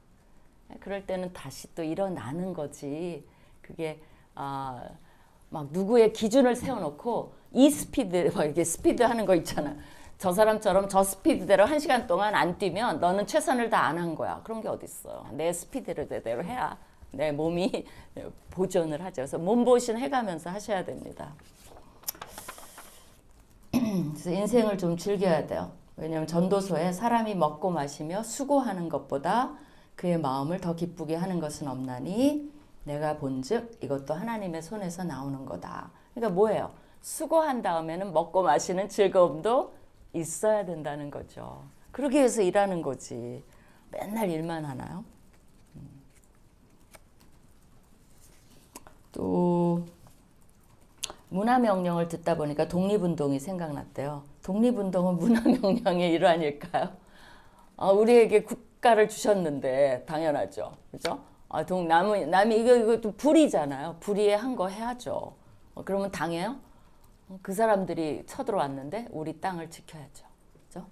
그럴 때는 다시 또 일어나는 거지. 그게 막 누구의 기준을 세워놓고 이 스피드, 이렇게 스피드 하는 거 있잖아. 저 사람처럼 저 스피드대로 1시간 동안 안 뛰면 너는 최선을 다 안 한 거야. 그런 게 어딨어. 내 스피드대로 해야 내 몸이 보존을 하죠. 그래서 몸보신 해가면서 하셔야 됩니다. 그래서 인생을 좀 즐겨야 돼요. 왜냐하면 전도서에 사람이 먹고 마시며 수고하는 것보다 그의 마음을 더 기쁘게 하는 것은 없나니 내가 본즉 이것도 하나님의 손에서 나오는 거다. 그러니까 뭐예요? 수고한 다음에는 먹고 마시는 즐거움도 있어야 된다는 거죠. 그러기 위해서 일하는 거지. 맨날 일만 하나요? 또 문화명령을 듣다 보니까 독립운동이 생각났대요. 독립운동은 문화명령의 일환일까요? 우리에게 국가를 주셨는데 당연하죠. 그죠? 남이 이것도 불의잖아요. 불의에 한 거 해야죠. 그러면 당해요? 그 사람들이 쳐들어왔는데 우리 땅을 지켜야죠. 그죠?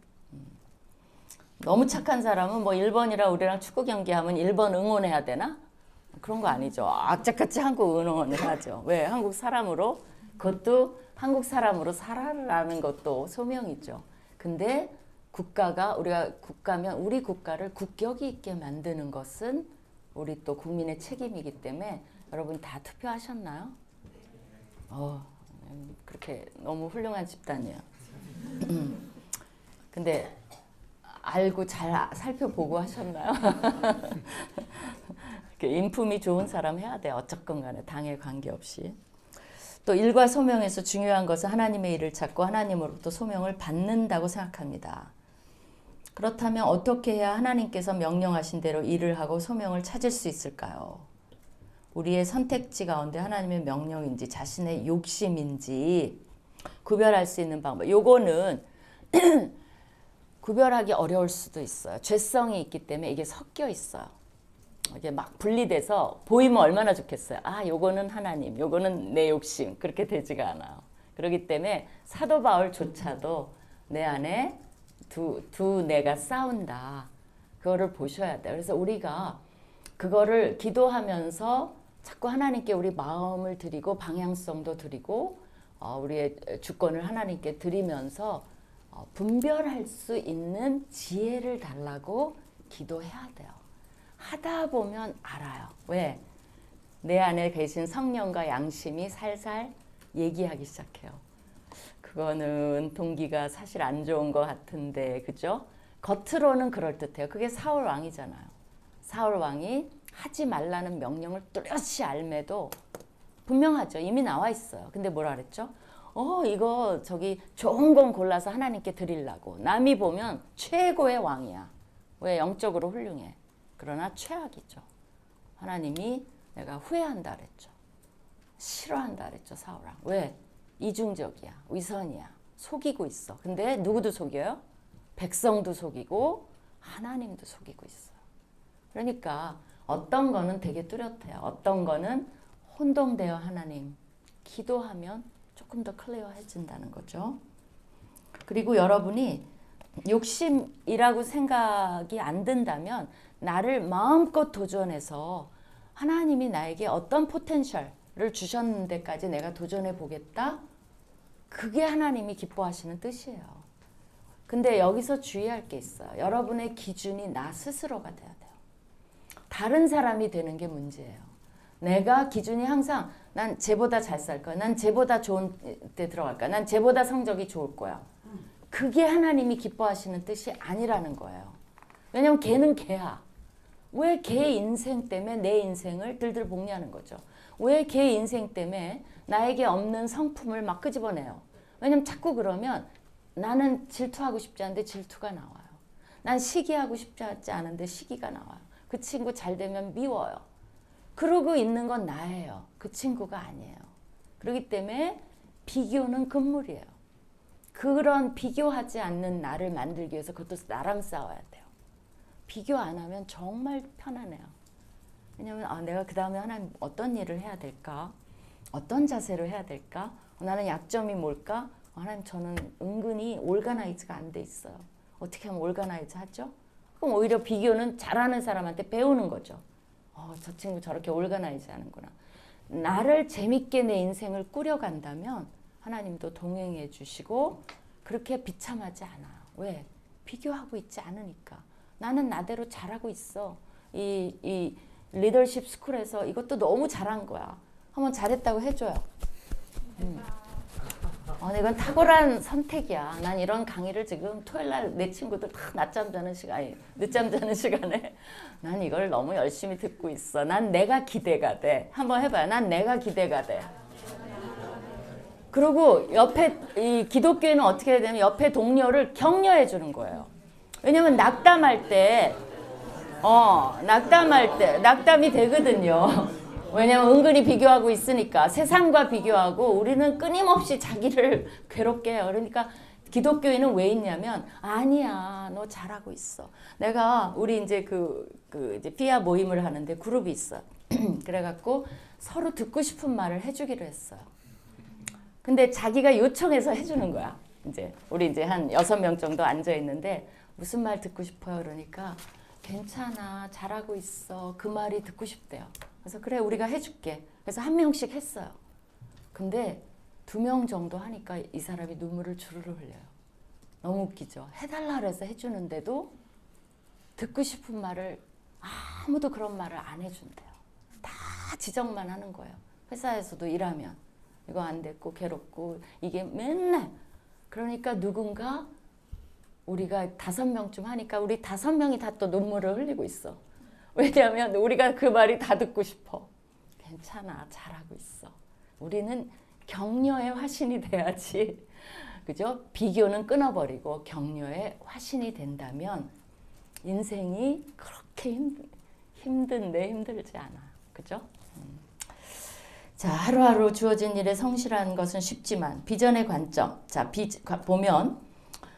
너무 착한 사람은 뭐 1번이라 우리랑 축구 경기하면 1번 응원해야 되나? 그런 거 아니죠. 악착같이 한국 응원을 하죠. 왜? 한국 사람으로, 그것도 한국 사람으로 살아라는 것도 소명이죠. 근데 우리가 국가면 우리 국가를 국격이 있게 만드는 것은 우리 또 국민의 책임이기 때문에 여러분 다 투표하셨나요? 그렇게 너무 훌륭한 집단이에요. 근데 알고 잘 살펴보고 하셨나요? 인품이 좋은 사람 해야 돼요. 어쨌건 간에 당에 관계없이. 또 일과 소명에서 중요한 것은 하나님의 일을 찾고 하나님으로부터 소명을 받는다고 생각합니다. 그렇다면 어떻게 해야 하나님께서 명령하신 대로 일을 하고 소명을 찾을 수 있을까요? 우리의 선택지 가운데 하나님의 명령인지 자신의 욕심인지 구별할 수 있는 방법. 요거는 구별하기 어려울 수도 있어요. 죄성이 있기 때문에 이게 섞여 있어요. 이게 막 분리돼서 보이면 얼마나 좋겠어요. 요거는 하나님, 요거는 내 욕심. 그렇게 되지가 않아요. 그렇기 때문에 사도 바울조차도 내 안에 두 내가 싸운다. 그거를 보셔야 돼요. 그래서 우리가 그거를 기도하면서 자꾸 하나님께 우리 마음을 드리고 방향성도 드리고 우리의 주권을 하나님께 드리면서 분별할 수 있는 지혜를 달라고 기도해야 돼요. 하다 보면 알아요. 왜? 내 안에 계신 성령과 양심이 살살 얘기하기 시작해요. 그거는 동기가 사실 안 좋은 것 같은데, 그죠? 겉으로는 그럴듯해요. 그게 사울 왕이잖아요. 사울 왕이 하지 말라는 명령을 뚜렷이 알매도 분명하죠. 이미 나와 있어요. 근데 뭐라 그랬죠? 이거 좋은 건 골라서 하나님께 드리려고. 남이 보면 최고의 왕이야. 왜? 영적으로 훌륭해. 그러나 최악이죠. 하나님이 내가 후회한다 그랬죠. 싫어한다 그랬죠. 사울왕. 왜? 이중적이야. 위선이야. 속이고 있어. 근데 누구도 속여요? 백성도 속이고 하나님도 속이고 있어요. 그러니까 어떤 거는 되게 뚜렷해요. 어떤 거는 혼동되어 하나님 기도하면 조금 더 클리어해진다는 거죠. 그리고 여러분이 욕심이라고 생각이 안 든다면 나를 마음껏 도전해서 하나님이 나에게 어떤 포텐셜을 주셨는데까지 내가 도전해 보겠다. 그게 하나님이 기뻐하시는 뜻이에요. 근데 여기서 주의할 게 있어요. 여러분의 기준이 나 스스로가 돼야 돼요. 다른 사람이 되는 게 문제예요. 내가 기준이 항상 난 쟤보다 잘 살 거야. 난 쟤보다 좋은 데 들어갈 거야. 난 쟤보다 성적이 좋을 거야. 그게 하나님이 기뻐하시는 뜻이 아니라는 거예요. 왜냐면 걔는 걔야. 왜 걔 인생 때문에 내 인생을 들들 볶냐는 거죠. 왜 걔 인생 때문에 나에게 없는 성품을 막 끄집어내요. 왜냐면 자꾸 그러면 나는 질투하고 싶지 않은데 질투가 나와요. 난 시기하고 싶지 않은데 시기가 나와요. 그 친구 잘 되면 미워요. 그러고 있는 건 나예요. 그 친구가 아니에요. 그렇기 때문에 비교는 금물이에요. 그런 비교하지 않는 나를 만들기 위해서 그것도 나랑 싸워야 돼요. 비교 안 하면 정말 편안해요. 왜냐면 내가 그 다음에 하나님 어떤 일을 해야 될까? 어떤 자세로 해야 될까? 나는 약점이 뭘까? 하나님 저는 은근히 올가나이즈가 안 돼 있어요. 어떻게 하면 올가나이즈 하죠? 그럼 오히려 비교는 잘하는 사람한테 배우는 거죠. 저 친구 저렇게 올가나이즈 하는구나. 나를 재밌게 내 인생을 꾸려간다면 하나님도 동행해 주시고 그렇게 비참하지 않아. 왜? 비교하고 있지 않으니까. 나는 나대로 잘하고 있어. 이 리더십 스쿨에서 이것도 너무 잘한 거야. 한번 잘했다고 해줘요. 이건 탁월한 선택이야. 난 이런 강의를 지금 토요일날 내 친구들 다 늦잠 자는 시간에 난 이걸 너무 열심히 듣고 있어. 난 내가 기대가 돼. 한번 해봐요. 난 내가 기대가 돼. 그리고 옆에 이 기독교인은 어떻게 해야 되냐면 옆에 동료를 격려해 주는 거예요. 왜냐면 낙담할 때 낙담이 되거든요. 왜냐면 은근히 비교하고 있으니까 세상과 비교하고 우리는 끊임없이 자기를 괴롭게 해요. 그러니까 기독교인은 왜 있냐면 아니야 너 잘하고 있어. 우리 이제 이제 피아 모임을 하는데 그룹이 있어. 그래갖고 서로 듣고 싶은 말을 해주기로 했어요. 근데 자기가 요청해서 해주는 거야. 우리 이제 한 6명 정도 앉아 있는데 무슨 말 듣고 싶어요? 그러니까 괜찮아 잘하고 있어. 그 말이 듣고 싶대요. 그래서 그래 우리가 해줄게. 그래서 한 명씩 했어요. 근데 2명 정도 하니까 이 사람이 눈물을 주르르 흘려요. 너무 웃기죠. 해달라 그래서 해주는데도 듣고 싶은 말을 아무도 그런 말을 안 해준대요. 다 지적만 하는 거예요. 회사에서도 일하면 이거 안 됐고 괴롭고 이게 맨날 그러니까 누군가 우리가 5명쯤 하니까 우리 5명이 다 또 눈물을 흘리고 있어. 왜냐하면 우리가 그 말이 다 듣고 싶어. 괜찮아 잘하고 있어. 우리는 격려의 화신이 돼야지. 그죠? 비교는 끊어버리고 격려의 화신이 된다면 인생이 그렇게 힘들지 않아. 그죠? 자, 하루하루 주어진 일에 성실한 것은 쉽지만 비전의 관점. 자, 보면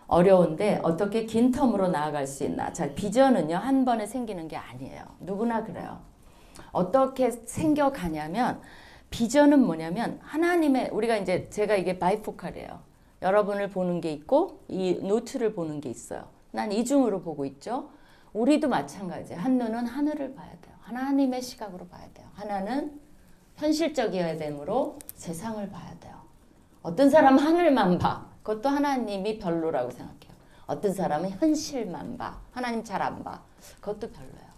어려운데 어떻게 긴 텀으로 나아갈 수 있나. 자, 비전은요 한 번에 생기는 게 아니에요. 누구나 그래요. 어떻게 생겨가냐면 비전은 뭐냐면 하나님의 우리가 이제 제가 이게 바이포칼이에요. 여러분을 보는 게 있고 이 노트를 보는 게 있어요. 난 이중으로 보고 있죠. 우리도 마찬가지예요. 한 눈은 하늘을 봐야 돼요. 하나님의 시각으로 봐야 돼요. 하나는 현실적이어야 되므로 세상을 봐야 돼요. 어떤 사람은 하늘만 봐. 그것도 하나님이 별로라고 생각해요. 어떤 사람은 현실만 봐. 하나님 잘 안 봐. 그것도 별로예요.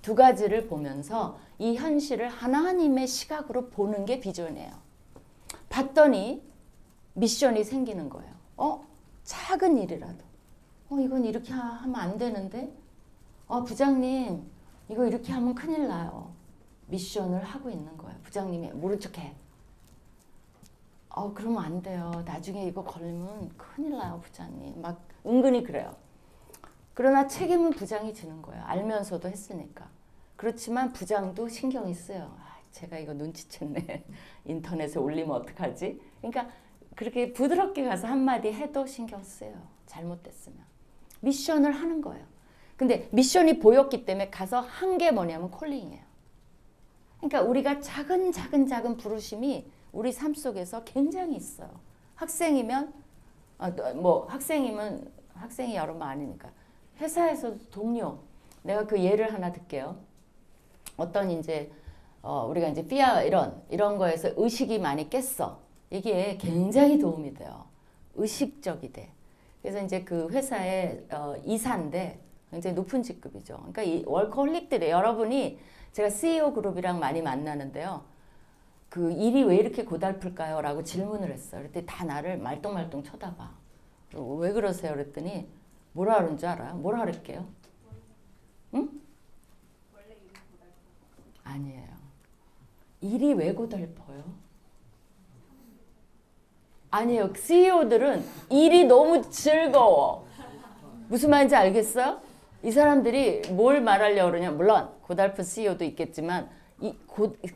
두 가지를 보면서 이 현실을 하나님의 시각으로 보는 게 비전이에요. 봤더니 미션이 생기는 거예요. 작은 일이라도. 이건 이렇게 하면 안 되는데? 부장님, 이거 이렇게 하면 큰일 나요. 미션을 하고 있는 거예요. 부장님이 모른 척해. 그러면 안 돼요. 나중에 이거 걸리면 큰일 나요, 부장님. 막 은근히 그래요. 그러나 책임은 부장이 지는 거예요. 알면서도 했으니까. 그렇지만 부장도 신경이 쓰여요. 제가 이거 눈치챘네. 인터넷에 올리면 어떡하지? 그러니까 그렇게 부드럽게 가서 한마디 해도 신경 쓰여요. 잘못됐으면. 미션을 하는 거예요. 근데 미션이 보였기 때문에 가서 한 게 뭐냐면 콜링이에요. 그러니까 우리가 작은 부르심이 우리 삶 속에서 굉장히 있어요. 학생이면 학생이 여러 명 아니니까 회사에서도 동료. 내가 그 예를 하나 들게요. 어떤 이제 우리가 이제 피아 이런 거에서 의식이 많이 깼어. 이게 굉장히 도움이 돼요. 의식적이 돼. 그래서 이제 그 회사의 이사인데 굉장히 높은 직급이죠. 그러니까 이 월커홀릭들이 여러분이 제가 CEO 그룹이랑 많이 만나는데요. 그 일이 왜 이렇게 고달플까요? 라고 질문을 했어요. 그랬더니 다 나를 말똥말똥 쳐다봐. 왜 그러세요? 그랬더니 뭐라 그런 줄 알아요? 뭐라 그럴게요? 응? 아니에요. 일이 왜 고달퍼요? 아니에요. CEO들은 일이 너무 즐거워. 무슨 말인지 알겠어요? 이 사람들이 뭘 말하려고 그러냐. 물론 고달픈 CEO도 있겠지만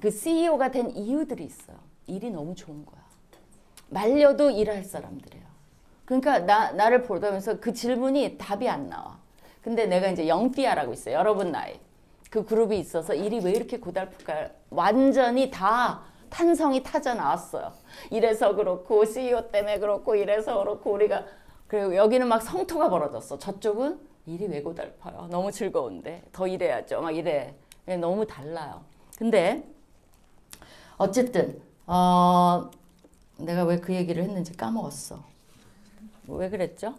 그 CEO가 된 이유들이 있어요. 일이 너무 좋은 거야. 말려도 일할 사람들이에요. 그러니까 나를 보면서 그 질문이 답이 안 나와. 근데 내가 이제 영피아라고 있어요. 여러분 나이. 그 그룹이 있어서 일이 왜 이렇게 고달플까요? 완전히 다 탄성이 타져 나왔어요. 이래서 그렇고 CEO 때문에 그렇고 이래서 그렇고 우리가 그리고 여기는 막 성토가 벌어졌어. 저쪽은 일이 왜 고달파요? 너무 즐거운데 더 일해야죠. 막 이래. 너무 달라요. 근데 어쨌든 내가 왜 그 얘기를 했는지 까먹었어. 왜 그랬죠?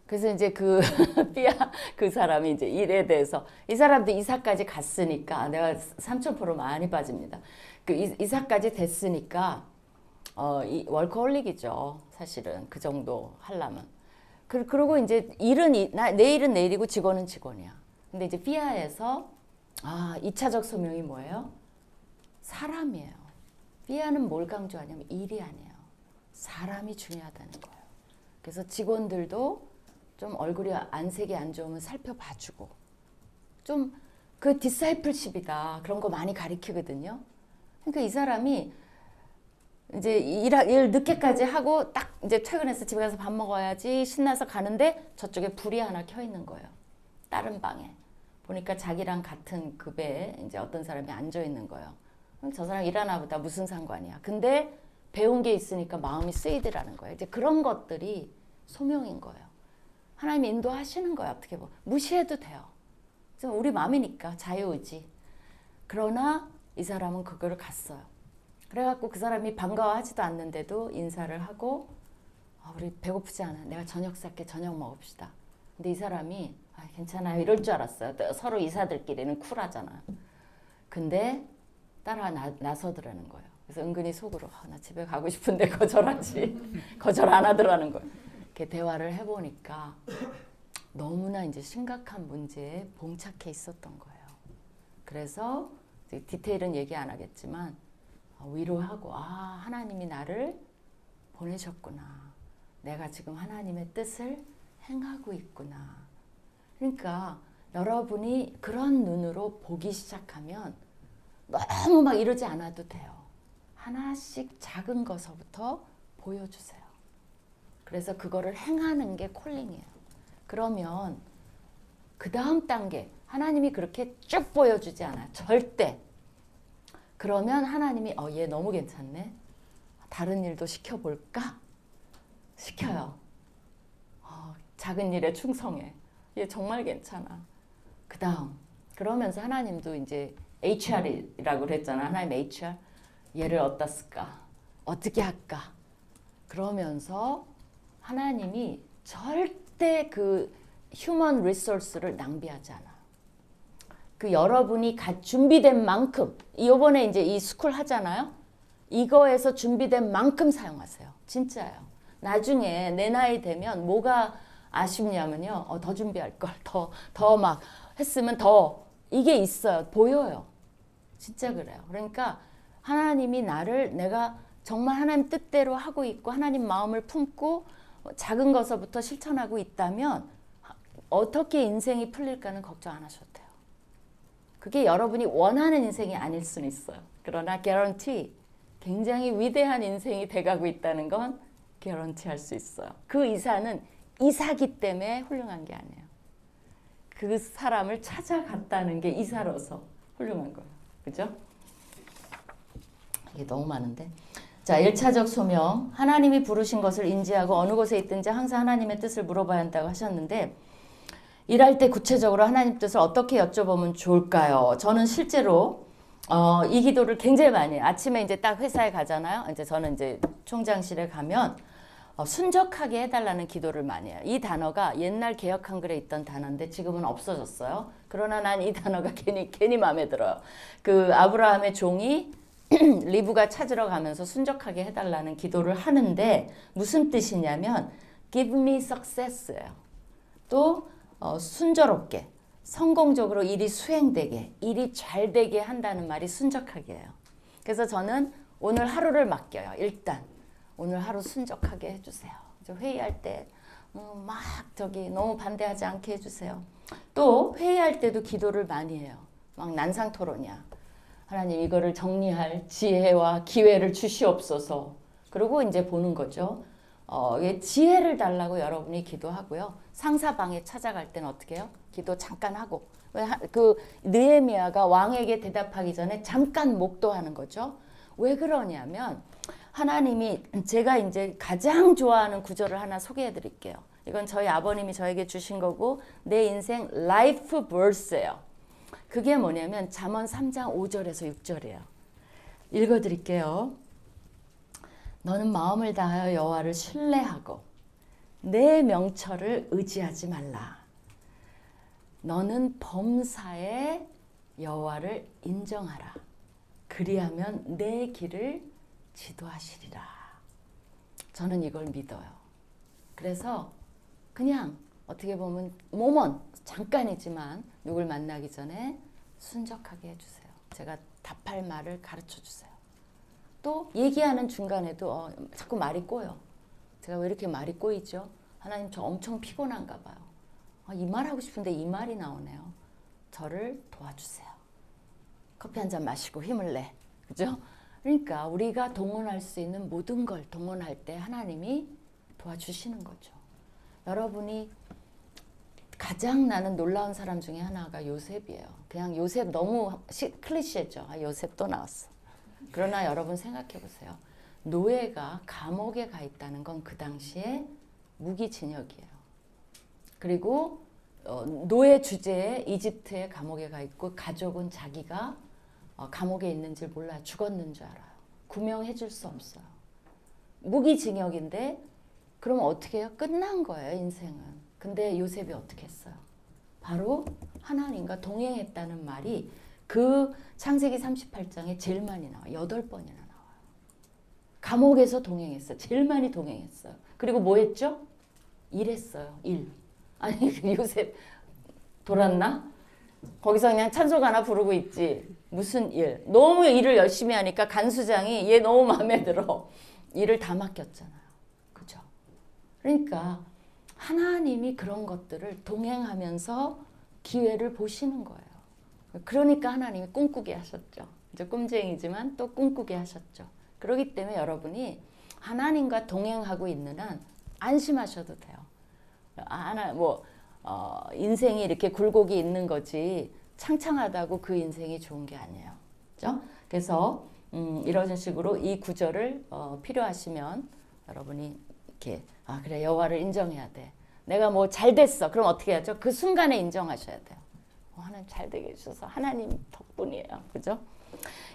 그래서 이제 그 삐아 그 사람이 이제 일에 대해서 이 사람도 이사까지 갔으니까 내가 3000% 많이 빠집니다. 그 이사까지 됐으니까 이 월커홀릭이죠. 사실은 그 정도 하려면. 그리고 이제 내 일은 내일이고 직원은 직원이야. 근데 이제 삐아에서 2차적 소명이 뭐예요? 사람이에요. 삐아는 뭘 강조하냐면 일이 아니에요. 사람이 중요하다는 거예요. 그래서 직원들도 좀 얼굴이 안색이 안 좋으면 살펴봐주고 좀 그 디사이플십이다 그런 거 많이 가리키거든요. 그러니까 이 사람이 이제 일 늦게까지 하고 딱 이제 퇴근해서 집에 가서 밥 먹어야지 신나서 가는데 저쪽에 불이 하나 켜 있는 거예요. 다른 방에 보니까 자기랑 같은 급에 이제 어떤 사람이 앉아 있는 거예요. 저 사람 일하나 보다 무슨 상관이야. 근데 배운 게 있으니까 마음이 쓰이더라는 거예요. 이제 그런 것들이 소명인 거예요. 하나님이 인도하시는 거예요. 어떻게 보면 무시해도 돼요. 우리 마음이니까 자유의지. 그러나 이 사람은 그거를 갔어요. 그래갖고 그 사람이 반가워하지도 않는데도 인사를 하고 우리 배고프지 않아. 내가 저녁 살게. 저녁 먹읍시다. 근데 이 사람이 괜찮아요. 이럴 줄 알았어요. 서로 이사들끼리는 쿨하잖아. 근데 따라 나서더라는 거예요. 그래서 은근히 속으로 나 집에 가고 싶은데 거절하지. 거절 안 하더라는 거예요. 이렇게 대화를 해보니까 너무나 이제 심각한 문제에 봉착해 있었던 거예요. 그래서 디테일은 얘기 안 하겠지만 위로하고 하나님이 나를 보내셨구나. 내가 지금 하나님의 뜻을 행하고 있구나. 그러니까 여러분이 그런 눈으로 보기 시작하면 너무 막 이러지 않아도 돼요. 하나씩 작은 것서부터 보여주세요. 그래서 그거를 행하는 게 콜링이에요. 그러면 그 다음 단계 하나님이 그렇게 쭉 보여주지 않아요. 절대. 그러면 하나님이 얘 너무 괜찮네. 다른 일도 시켜볼까? 시켜요. 작은 일에 충성해. 얘 정말 괜찮아. 그 다음 그러면서 하나님도 이제 HR이라고 그랬잖아. 하나님 HR. 얘를 어디다 쓸까? 어떻게 할까? 그러면서 하나님이 절대 그 휴먼 리소스를 낭비하지 않아. 그 여러분이 준비된 만큼 이번에 이제 이 스쿨 하잖아요. 이거에서 준비된 만큼 사용하세요. 진짜예요. 나중에 내 나이 되면 뭐가 아쉽냐면요. 더 준비할 걸. 더 막 했으면 더 이게 있어요. 보여요. 진짜 그래요. 그러니까 하나님이 내가 정말 하나님 뜻대로 하고 있고 하나님 마음을 품고 작은 것서부터 실천하고 있다면 어떻게 인생이 풀릴까는 걱정 안 하셔도 돼요. 그게 여러분이 원하는 인생이 아닐 수는 있어요. 그러나 guarantee 굉장히 위대한 인생이 돼가고 있다는 건 guarantee 할 수 있어요. 그 이사는 이사기 때문에 훌륭한 게 아니에요. 그 사람을 찾아갔다는 게 이사로서 훌륭한 거예요. 그죠? 이게 너무 많은데. 자, 1차적 소명. 하나님이 부르신 것을 인지하고 어느 곳에 있든지 항상 하나님의 뜻을 물어봐야 한다고 하셨는데 일할 때 구체적으로 하나님 뜻을 어떻게 여쭤보면 좋을까요? 저는 실제로 이 기도를 굉장히 많이 해요. 아침에 이제 딱 회사에 가잖아요. 이제 저는 이제 총장실에 가면 순적하게 해달라는 기도를 많이 해요. 이 단어가 옛날 개역 한글에 있던 단어인데 지금은 없어졌어요. 그러나 난 이 단어가 괜히 마음에 들어요. 그 아브라함의 종이 리브가 찾으러 가면서 순적하게 해달라는 기도를 하는데 무슨 뜻이냐면 give me success예요. 또 순조롭게 성공적으로 일이 수행되게 일이 잘 되게 한다는 말이 순적하게예요. 그래서 저는 오늘 하루를 맡겨요. 일단 오늘 하루 순적하게 해주세요. 회의할 때 막 너무 반대하지 않게 해주세요. 또 회의할 때도 기도를 많이 해요. 막 난상토론이야. 하나님 이거를 정리할 지혜와 기회를 주시옵소서. 그리고 이제 보는 거죠. 지혜를 달라고 여러분이 기도하고요. 상사방에 찾아갈 때는 어떻게 해요? 기도 잠깐 하고. 그 느헤미야가 왕에게 대답하기 전에 잠깐 목도하는 거죠. 왜 그러냐면 하나님이 제가 이제 가장 좋아하는 구절을 하나 소개해 드릴게요. 이건 저희 아버님이 저에게 주신 거고 내 인생 라이프 verse예요. 그게 뭐냐면 잠언 3장 5절에서 6절이에요. 읽어 드릴게요. 너는 마음을 다하여 여호와를 신뢰하고 내 명철을 의지하지 말라. 너는 범사에 여호와를 인정하라. 그리하면 내 길을 지도하시리라. 저는 이걸 믿어요. 그래서 그냥 어떻게 보면 모먼 잠깐이지만 누굴 만나기 전에 순적하게 해주세요. 제가 답할 말을 가르쳐 주세요. 또 얘기하는 중간에도 자꾸 말이 꼬여. 제가 왜 이렇게 말이 꼬이죠? 하나님 저 엄청 피곤한가 봐요. 이 말 하고 싶은데 이 말이 나오네요. 저를 도와주세요. 커피 한 잔 마시고 힘을 내. 그죠? 그러니까 우리가 동원할 수 있는 모든 걸 동원할 때 하나님이 도와주시는 거죠. 여러분이 가장 나는 놀라운 사람 중에 하나가 요셉이에요. 그냥 요셉 너무 클리셰죠. 요셉 또 나왔어. 그러나 여러분 생각해 보세요. 노예가 감옥에 가 있다는 건 그 당시에 무기징역이에요. 그리고 노예 주제에 이집트의 감옥에 가 있고 가족은 자기가 감옥에 있는 줄 몰라요. 죽었는 줄 알아요. 구명해 줄 수 없어요. 무기징역인데 그럼 어떻게 해요? 끝난 거예요, 인생은. 근데 요셉이 어떻게 했어요? 바로 하나님과 동행했다는 말이 그 창세기 38장에 제일 많이 나와요. 8번이나 나와요. 감옥에서 동행했어요. 제일 많이 동행했어요. 그리고 뭐 했죠? 일했어요. 일. 아니 요셉 돌았나? 거기서 그냥 찬송 하나 부르고 있지. 무슨 일. 너무 일을 열심히 하니까 간수장이 얘 너무 마음에 들어. 일을 다 맡겼잖아요. 그죠? 그러니까 하나님이 그런 것들을 동행하면서 기회를 보시는 거예요. 그러니까 하나님이 꿈꾸게 하셨죠. 이제 꿈쟁이지만 또 꿈꾸게 하셨죠. 그렇기 때문에 여러분이 하나님과 동행하고 있는 한 안심하셔도 돼요. 인생이 이렇게 굴곡이 있는 거지 창창하다고 그 인생이 좋은 게 아니에요. 그죠? 그래서 이런 식으로 이 구절을 필요하시면 여러분이 이렇게 그래 여호와를 인정해야 돼. 내가 뭐 잘 됐어. 그럼 어떻게 하죠? 그 순간에 인정하셔야 돼요. 하나님 잘 되게 해주셔서 하나님 덕분이에요. 그죠?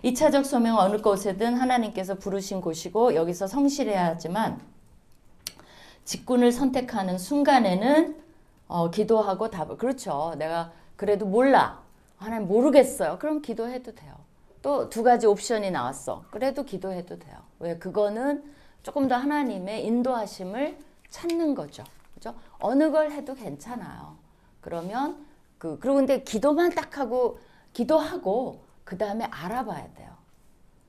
2차적 소명은 어느 곳에든 하나님께서 부르신 곳이고 여기서 성실해야 하지만 직군을 선택하는 순간에는 기도하고 답을 그렇죠. 내가 그래도 몰라. 하나님 모르겠어요. 그럼 기도해도 돼요. 또 2가지 옵션이 나왔어. 그래도 기도해도 돼요. 왜? 그거는 조금 더 하나님의 인도하심을 찾는 거죠. 그죠? 어느 걸 해도 괜찮아요. 그러면 그리고 근데 기도만 딱 하고 기도하고 그 다음에 알아봐야 돼요.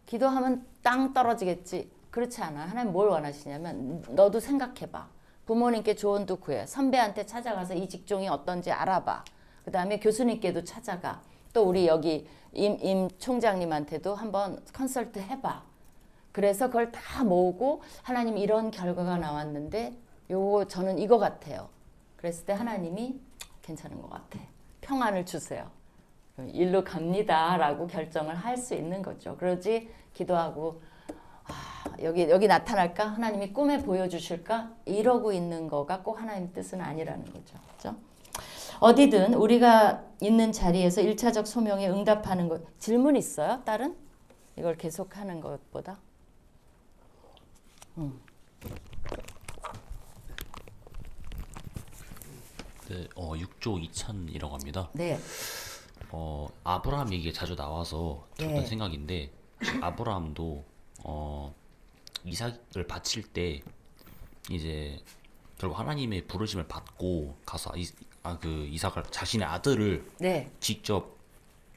기도하면 땅 떨어지겠지. 그렇지 않아요. 하나님 뭘 원하시냐면 너도 생각해봐. 부모님께 조언도 구해. 선배한테 찾아가서 이 직종이 어떤지 알아봐. 그 다음에 교수님께도 찾아가. 또 우리 여기 임 총장님한테도 한번 컨설트 해봐. 그래서 그걸 다 모으고 하나님 이런 결과가 나왔는데 요거 저는 이거 같아요. 그랬을 때 하나님이 괜찮은 것 같아. 평안을 주세요. 일로 갑니다 라고 결정을 할 수 있는 거죠. 그러지 기도하고 여기 나타날까? 하나님이 꿈에 보여주실까? 이러고 있는 거가 꼭 하나님 뜻은 아니라는 거죠. 그렇죠? 어디든 우리가 있는 자리에서 1차적 소명에 응답하는 것. 질문 있어요? 다른? 이걸 계속하는 것보다? 네, 6조 2찬이라고 합니다. 네. 아브라함 얘기가 자주 나와서 들었던 네. 생각인데 아브라함도 이삭을 바칠 때 이제 결국 하나님의 부르심을 받고 가서 그 이삭을 자신의 아들을 네. 직접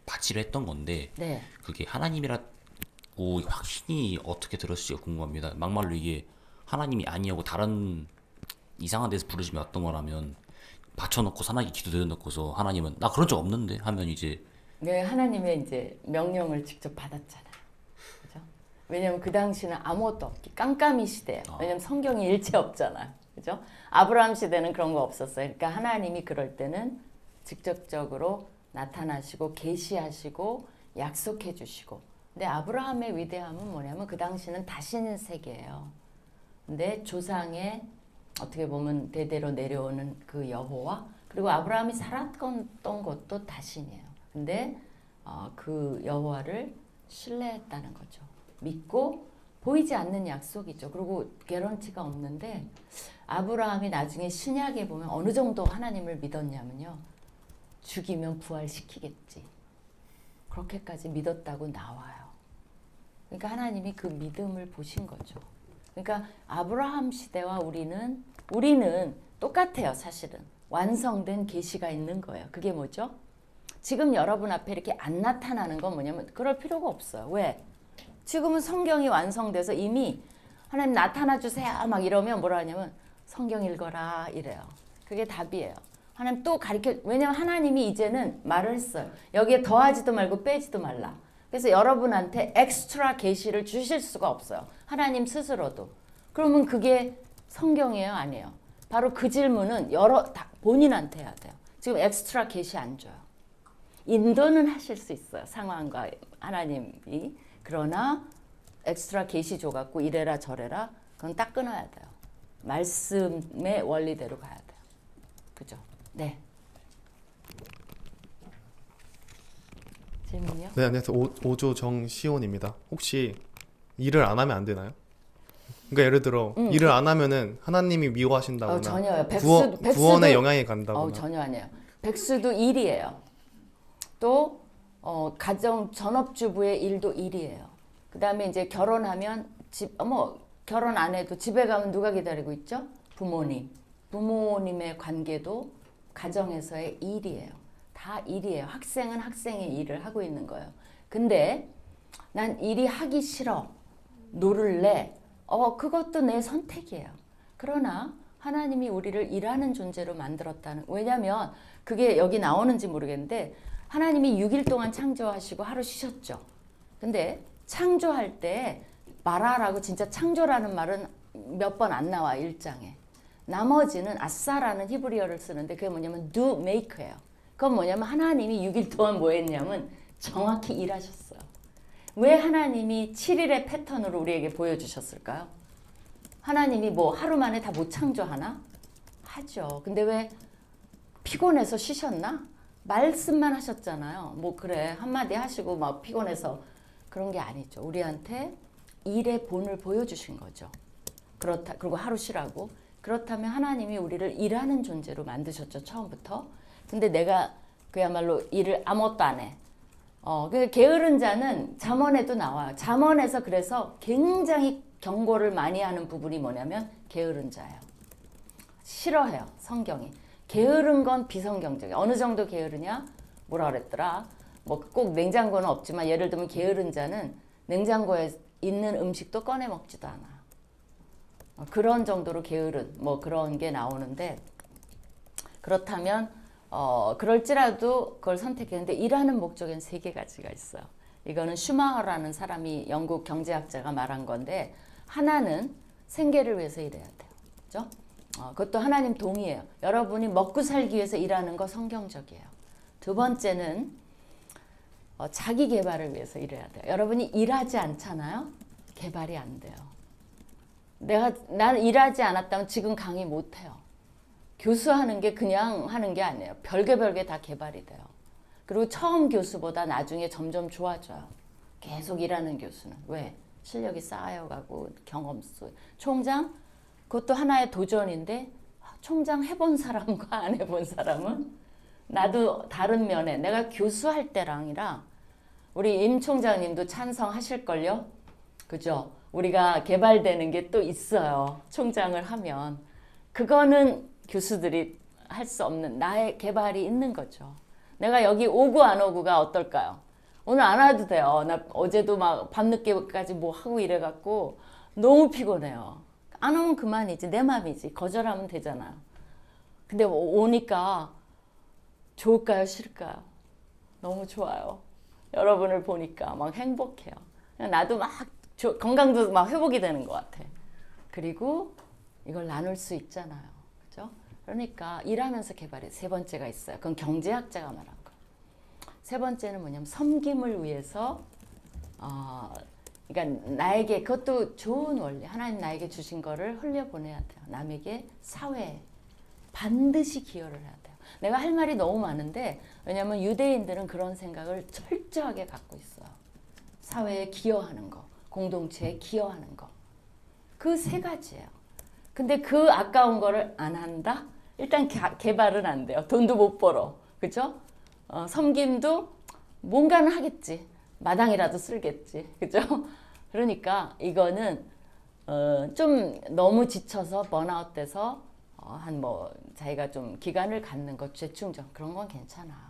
바치려 했던 건데 네. 그게 하나님이라고 확신이 어떻게 들었을지가 궁금합니다. 막말로 이게 하나님이 아니하고 다른 이상한 데서 부르심이 왔던 거라면 받쳐놓고 산하게 기도드려놓고서 하나님은 나 그런 적 없는데 하면 이제 네, 하나님의 이제 명령을 직접 받았잖아요. 그죠? 왜냐면 그 당시는 아무것도 없기 깜깜이 시대예요. 왜냐면 성경이 일체 없잖아요. 그죠? 아브라함 시대는 그런 거 없었어요. 그러니까 하나님이 그럴 때는 직접적으로 나타나시고 계시하시고 약속해 주시고. 근데 아브라함의 위대함은 뭐냐면 그 당시는 다신 세계예요. 근데 조상의 어떻게 보면 대대로 내려오는 그 여호와 그리고 아브라함이 살았던 것도 다신이에요. 근데 그 여호와를 신뢰했다는 거죠. 믿고 보이지 않는 약속이죠. 그리고 개런티가 없는데 아브라함이 나중에 신약에 보면 어느 정도 하나님을 믿었냐면요. 죽이면 부활시키겠지. 그렇게까지 믿었다고 나와요. 그러니까 하나님이 그 믿음을 보신 거죠. 그러니까 아브라함 시대와 우리는 똑같아요. 사실은 완성된 계시가 있는 거예요. 그게 뭐죠? 지금 여러분 앞에 이렇게 안 나타나는 건 뭐냐면 그럴 필요가 없어요. 왜? 지금은 성경이 완성돼서 이미 하나님 나타나 주세요 막 이러면 뭐라 하냐면 성경 읽어라 이래요. 그게 답이에요. 하나님 또 왜냐면 하나님이 이제는 말을 했어요. 여기에 더하지도 말고 빼지도 말라. 그래서 여러분한테 엑스트라 계시를 주실 수가 없어요. 하나님 스스로도. 그러면 그게 성경이에요, 아니에요? 바로 그 질문은 본인한테 해야 돼요. 지금 엑스트라 계시 안 줘요. 인도는 하실 수 있어요. 상황과 하나님이. 그러나 엑스트라 계시 줘갖고 이래라 저래라 그건 딱 끊어야 돼요. 말씀의 원리대로 가야 돼요. 그죠? 네. 질문이요? 네, 안녕하세요. 오조 정시온입니다. 혹시 일을 안 하면 안 되나요? 그러니까 예를 들어 일을 안 하면은 하나님이 미워하신다거나 전혀요. 구원에 영향이 간다거나. 전혀 아니에요. 백수도 일이에요. 또 가정 전업주부의 일도 일이에요. 그다음에 이제 결혼하면 결혼 안 해도 집에 가면 누가 기다리고 있죠? 부모님. 부모님의 관계도 가정에서의 일이에요. 다 일이에요. 학생은 학생의 일을 하고 있는 거예요. 근데 난 일이 하기 싫어. 놀을래. 그것도 내 선택이에요. 그러나 하나님이 우리를 일하는 존재로 만들었다는, 왜냐면 그게 여기 나오는지 모르겠는데 하나님이 6일 동안 창조하시고 하루 쉬셨죠. 근데 창조할 때 말하라고 진짜 창조라는 말은 몇 번 안 나와 1장에. 나머지는 아싸라는 히브리어를 쓰는데 그게 뭐냐면 do make예요. 그건 뭐냐면 하나님이 6일 동안 뭐 했냐면 정확히 일하셨어요. 왜 하나님이 7일의 패턴으로 우리에게 보여주셨을까요? 하나님이 뭐 하루 만에 다 못 창조하나? 하죠. 근데 왜 피곤해서 쉬셨나? 말씀만 하셨잖아요. 뭐 그래 한마디 하시고 막 피곤해서 그런 게 아니죠. 우리한테 일의 본을 보여주신 거죠. 그리고 하루 쉬라고. 그렇다면 하나님이 우리를 일하는 존재로 만드셨죠. 처음부터. 근데 내가 그야말로 일을 아무것도 안 해. 그 게으른 자는 잠언에도 나와요. 잠언에서 그래서 굉장히 경고를 많이 하는 부분이 뭐냐면 게으른 자예요. 싫어해요. 성경이. 게으른 건 비성경적이에요. 어느 정도 게으르냐? 뭐라 그랬더라? 뭐 꼭 냉장고는 없지만 예를 들면 게으른 자는 냉장고에 있는 음식도 꺼내 먹지도 않아. 그런 정도로 게으른 뭐 그런 게 나오는데, 그렇다면 그럴지라도 그걸 선택했는데 일하는 목적엔 3가지가 있어요. 이거는 슈마허라는 사람이 영국 경제학자가 말한 건데, 하나는 생계를 위해서 일해야 돼요. 그죠? 그것도 하나님 동의해요. 여러분이 먹고 살기 위해서 일하는 거 성경적이에요. 두 번째는 자기 개발을 위해서 일해야 돼요. 여러분이 일하지 않잖아요. 개발이 안 돼요. 나는 일하지 않았다면 지금 강의 못 해요. 교수하는 게 그냥 하는 게 아니에요. 별게 다 개발이 돼요. 그리고 처음 교수보다 나중에 점점 좋아져요. 계속 일하는 교수는. 왜? 실력이 쌓여가고 경험수. 총장? 그것도 하나의 도전인데 총장 해본 사람과 안 해본 사람은 나도 다른 면에, 내가 교수할 때랑이랑 우리 임 총장님도 찬성하실걸요? 그죠? 우리가 개발되는 게 또 있어요. 총장을 하면. 그거는 교수들이 할 수 없는 나의 개발이 있는 거죠. 내가 여기 오고 안 오고가 어떨까요? 오늘 안 와도 돼요. 나 어제도 막 밤늦게까지 뭐 하고 이래갖고 너무 피곤해요. 안 오면 그만이지. 내 맘이지. 거절하면 되잖아요. 근데 오니까 좋을까요? 싫을까요? 너무 좋아요. 여러분을 보니까 막 행복해요. 나도 막 건강도 막 회복이 되는 것 같아. 그리고 이걸 나눌 수 있잖아요. 그죠? 그러니까 일하면서 개발해. 3번째가 있어요. 그건 경제학자가 말한 거. 3번째는 뭐냐면 섬김을 위해서 그러니까 나에게, 그것도 좋은 원리. 하나님 나에게 주신 거를 흘려보내야 돼요. 남에게, 사회에 반드시 기여를 해야 돼요. 내가 할 말이 너무 많은데, 왜냐하면 유대인들은 그런 생각을 철저하게 갖고 있어요. 사회에 기여하는 거. 공동체에 기여하는 거. 그 세 가지예요. 근데 그 아까운 거를 안 한다? 일단 개발은 안 돼요. 돈도 못 벌어. 그죠? 섬김도 뭔가는 하겠지. 마당이라도 쓸겠지. 그죠? 그러니까 이거는 좀 너무 지쳐서 번아웃 돼서 한 뭐 자기가 좀 기간을 갖는 것, 재충전 그런 건 괜찮아요.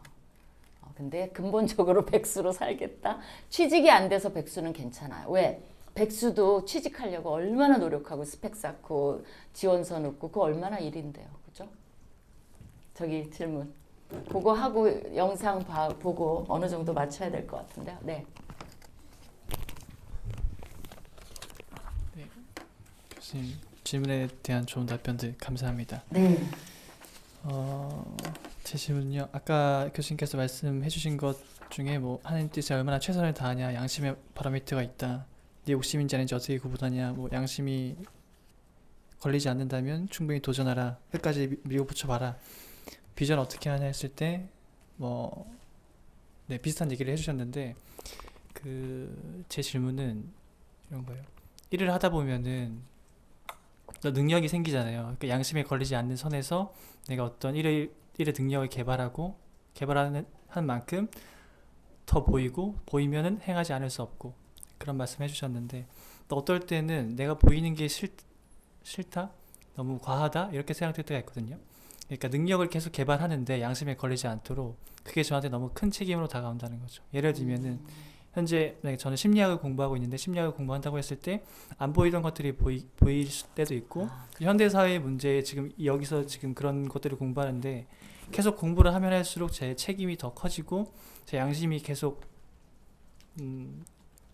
근데 근본적으로 백수로 살겠다? 취직이 안 돼서 백수는 괜찮아요. 왜? 백수도 취직하려고 얼마나 노력하고 스펙 쌓고 지원서 넣고 그거 얼마나 일인데요. 그죠? 저기 질문. 그거 하고 영상 보고 어느 정도 맞춰야 될 것 같은데요. 네. 교수님 질문에 대한 좋은 답변들 감사합니다. 네. 제 질문은요. 아까 교수님께서 말씀해주신 것 중에 뭐 하나님 뜻에 얼마나 최선을 다하냐, 양심의 파라미터가 있다. 네 욕심인지 아닌지 어떻게 구분하냐, 뭐 양심이 걸리지 않는다면 충분히 도전하라, 끝까지 밀고 붙여봐라. 비전 어떻게 하냐 했을 때 뭐 네, 비슷한 얘기를 해주셨는데 제 질문은 이런 거예요. 일을 하다 보면은 또 능력이 생기잖아요. 그러니까 양심에 걸리지 않는 선에서 내가 어떤 일의 능력을 개발하는 한 만큼 더 보이면은 행하지 않을 수 없고 그런 말씀 해주셨는데 또 어떨 때는 내가 보이는 게 싫다? 너무 과하다? 이렇게 생각될 때가 있거든요. 그러니까 능력을 계속 개발하는데 양심에 걸리지 않도록 그게 저한테 너무 큰 책임으로 다가온다는 거죠. 예를 들면은 현재 저는 심리학을 공부하고 있는데 심리학을 공부한다고 했을 때 안 보이던 것들이 보일 때도 있고 현대사회의 문제에 지금 여기서 지금 그런 것들을 공부하는데 계속 공부를 하면 할수록 제 책임이 더 커지고 제 양심이 계속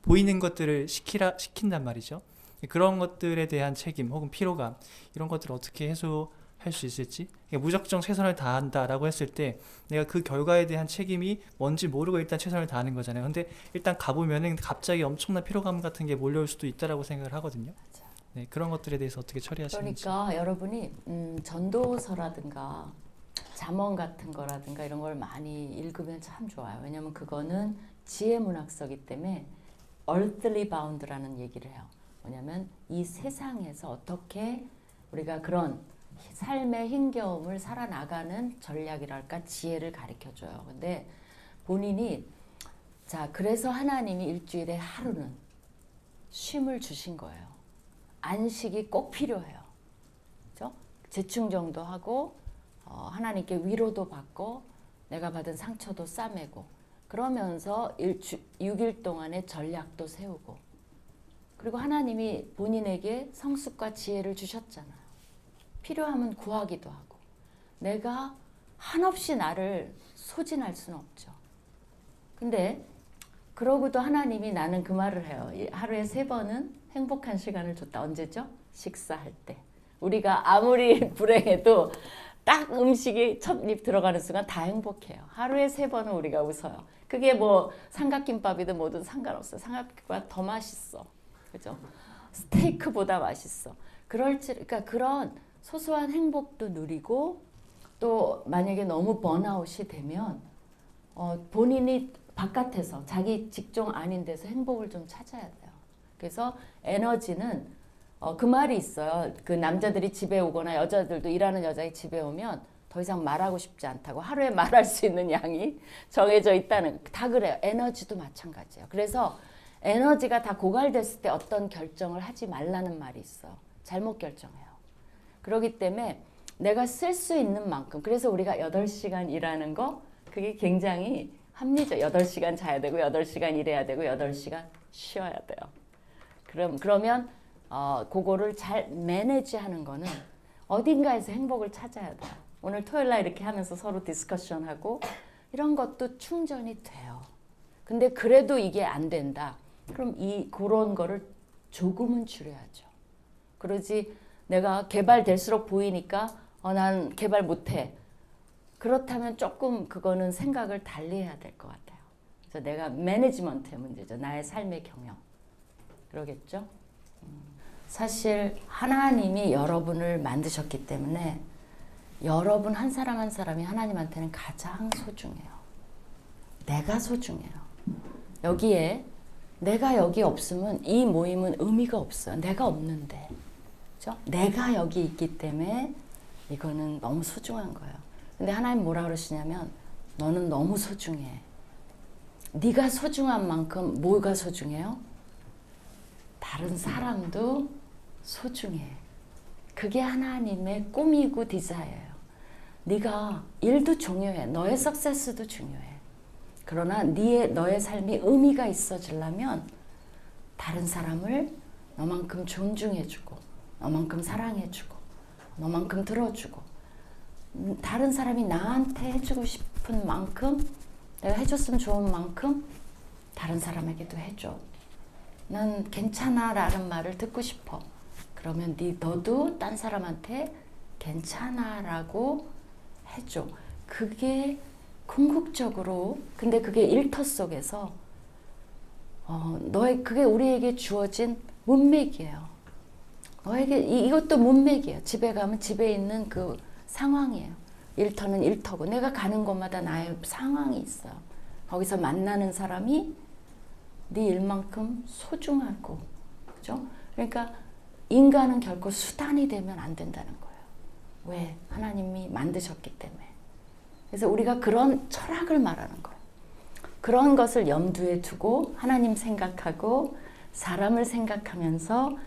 보이는 것들을 시킨단 말이죠. 그런 것들에 대한 책임 혹은 피로감 이런 것들을 어떻게 해소할 수 있을지 무작정 최선을 다한다라고 했을 때 내가 그 결과에 대한 책임이 뭔지 모르고 일단 최선을 다하는 거잖아요. 근데 일단 가보면은 갑자기 엄청난 피로감 같은 게 몰려올 수도 있다라고 생각을 하거든요. 네, 그런 것들에 대해서 어떻게 처리하시는지. 그러니까 여러분이 전도서라든가 잠언 같은 거라든가 이런 걸 많이 읽으면 참 좋아요. 왜냐면 그거는 지혜 문학서기 때문에 earthly bound라는 얘기를 해요. 뭐냐면 이 세상에서 어떻게 우리가 그런 삶의 힘겨움을 살아나가는 전략이랄까 지혜를 가르쳐줘요. 근데 본인이 자 그래서 하나님이 일주일에 하루는 쉼을 주신 거예요. 안식이 꼭 필요해요. 그렇죠? 재충전도 하고 하나님께 위로도 받고 내가 받은 상처도 싸매고 그러면서 6일 동안의 전략도 세우고 그리고 하나님이 본인에게 성숙과 지혜를 주셨잖아요. 필요하면 구하기도 하고 내가 한없이 나를 소진할 수는 없죠. 근데 그러고도 하나님이 나는 그 말을 해요. 하루에 3번은 행복한 시간을 줬다. 언제죠? 식사할 때. 우리가 아무리 불행해도 딱 음식이 첫 입 들어가는 순간 다 행복해요. 하루에 3번은 우리가 웃어요. 그게 뭐 삼각김밥이든 뭐든 상관없어요. 삼각김밥 더 맛있어. 그죠? 스테이크보다 맛있어. 그러니까 그런 소소한 행복도 누리고 또 만약에 너무 번아웃이 되면 본인이 바깥에서 자기 직종 아닌 데서 행복을 좀 찾아야 돼요. 그래서 에너지는 그 말이 있어요. 그 남자들이 집에 오거나 여자들도 일하는 여자가 집에 오면 더 이상 말하고 싶지 않다고 하루에 말할 수 있는 양이 정해져 있다는 다 그래요. 에너지도 마찬가지예요. 그래서 에너지가 다 고갈됐을 때 어떤 결정을 하지 말라는 말이 있어요. 잘못 결정해요. 그렇기 때문에 내가 쓸 수 있는 만큼 그래서 우리가 8시간 일하는 거 그게 굉장히 합리적 8시간 자야 되고 8시간 일해야 되고 8시간 쉬어야 돼요. 그러면 그거를 잘 매니지하는 거는 어딘가에서 행복을 찾아야 돼요. 오늘 토요일 날 이렇게 하면서 서로 디스커션하고 이런 것도 충전이 돼요. 근데 그래도 이게 안 된다. 그럼 그런 거를 조금은 줄여야죠. 그러지 내가 개발될수록 보이니까 난 개발 못해. 그렇다면 조금 그거는 생각을 달리 해야 될 것 같아요. 그래서 내가 매니지먼트의 문제죠. 나의 삶의 경영. 그러겠죠? 사실 하나님이 여러분을 만드셨기 때문에 여러분 한 사람 한 사람이 하나님한테는 가장 소중해요. 내가 소중해요. 여기에 내가 여기 없으면 이 모임은 의미가 없어요. 내가 없는데. 그죠? 내가 여기 있기 때문에 이거는 너무 소중한 거예요. 근데 하나님 뭐라 그러시냐면 너는 너무 소중해. 네가 소중한 만큼 뭐가 소중해요? 다른 사람도 소중해. 그게 하나님의 꿈이고 디자이어예요. 네가 일도 중요해. 너의 석세스도 중요해. 그러나 너의 삶이 의미가 있어지려면 다른 사람을 너만큼 존중해주고 너만큼 사랑해주고 너만큼 들어주고 다른 사람이 나한테 해주고 싶은 만큼 내가 해줬으면 좋은 만큼 다른 사람에게도 해줘. 난 괜찮아 라는 말을 듣고 싶어. 그러면 너도 딴 사람한테 괜찮아 라고 해줘. 그게 궁극적으로 근데 그게 일터 속에서 그게 우리에게 주어진 문맥이에요. 너에게 이것도 문맥이에요. 집에 가면 집에 있는 그 상황이에요. 일터는 일터고 내가 가는 곳마다 나의 상황이 있어요. 거기서 만나는 사람이 네 일만큼 소중하고 그죠? 그러니까 인간은 결코 수단이 되면 안 된다는 거예요. 왜? 하나님이 만드셨기 때문에. 그래서 우리가 그런 철학을 말하는 거예요. 그런 것을 염두에 두고 하나님 생각하고 사람을 생각하면서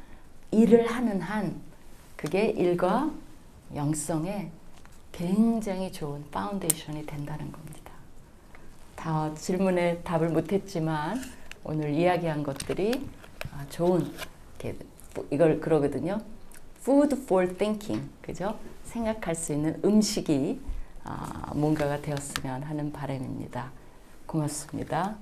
일을 하는 한 그게 일과 영성에 굉장히 좋은 파운데이션이 된다는 겁니다. 다 질문에 답을 못했지만 오늘 이야기한 것들이 좋은 이걸 그러거든요. Food for thinking, 그죠? 생각할 수 있는 음식이 뭔가가 되었으면 하는 바람입니다. 고맙습니다.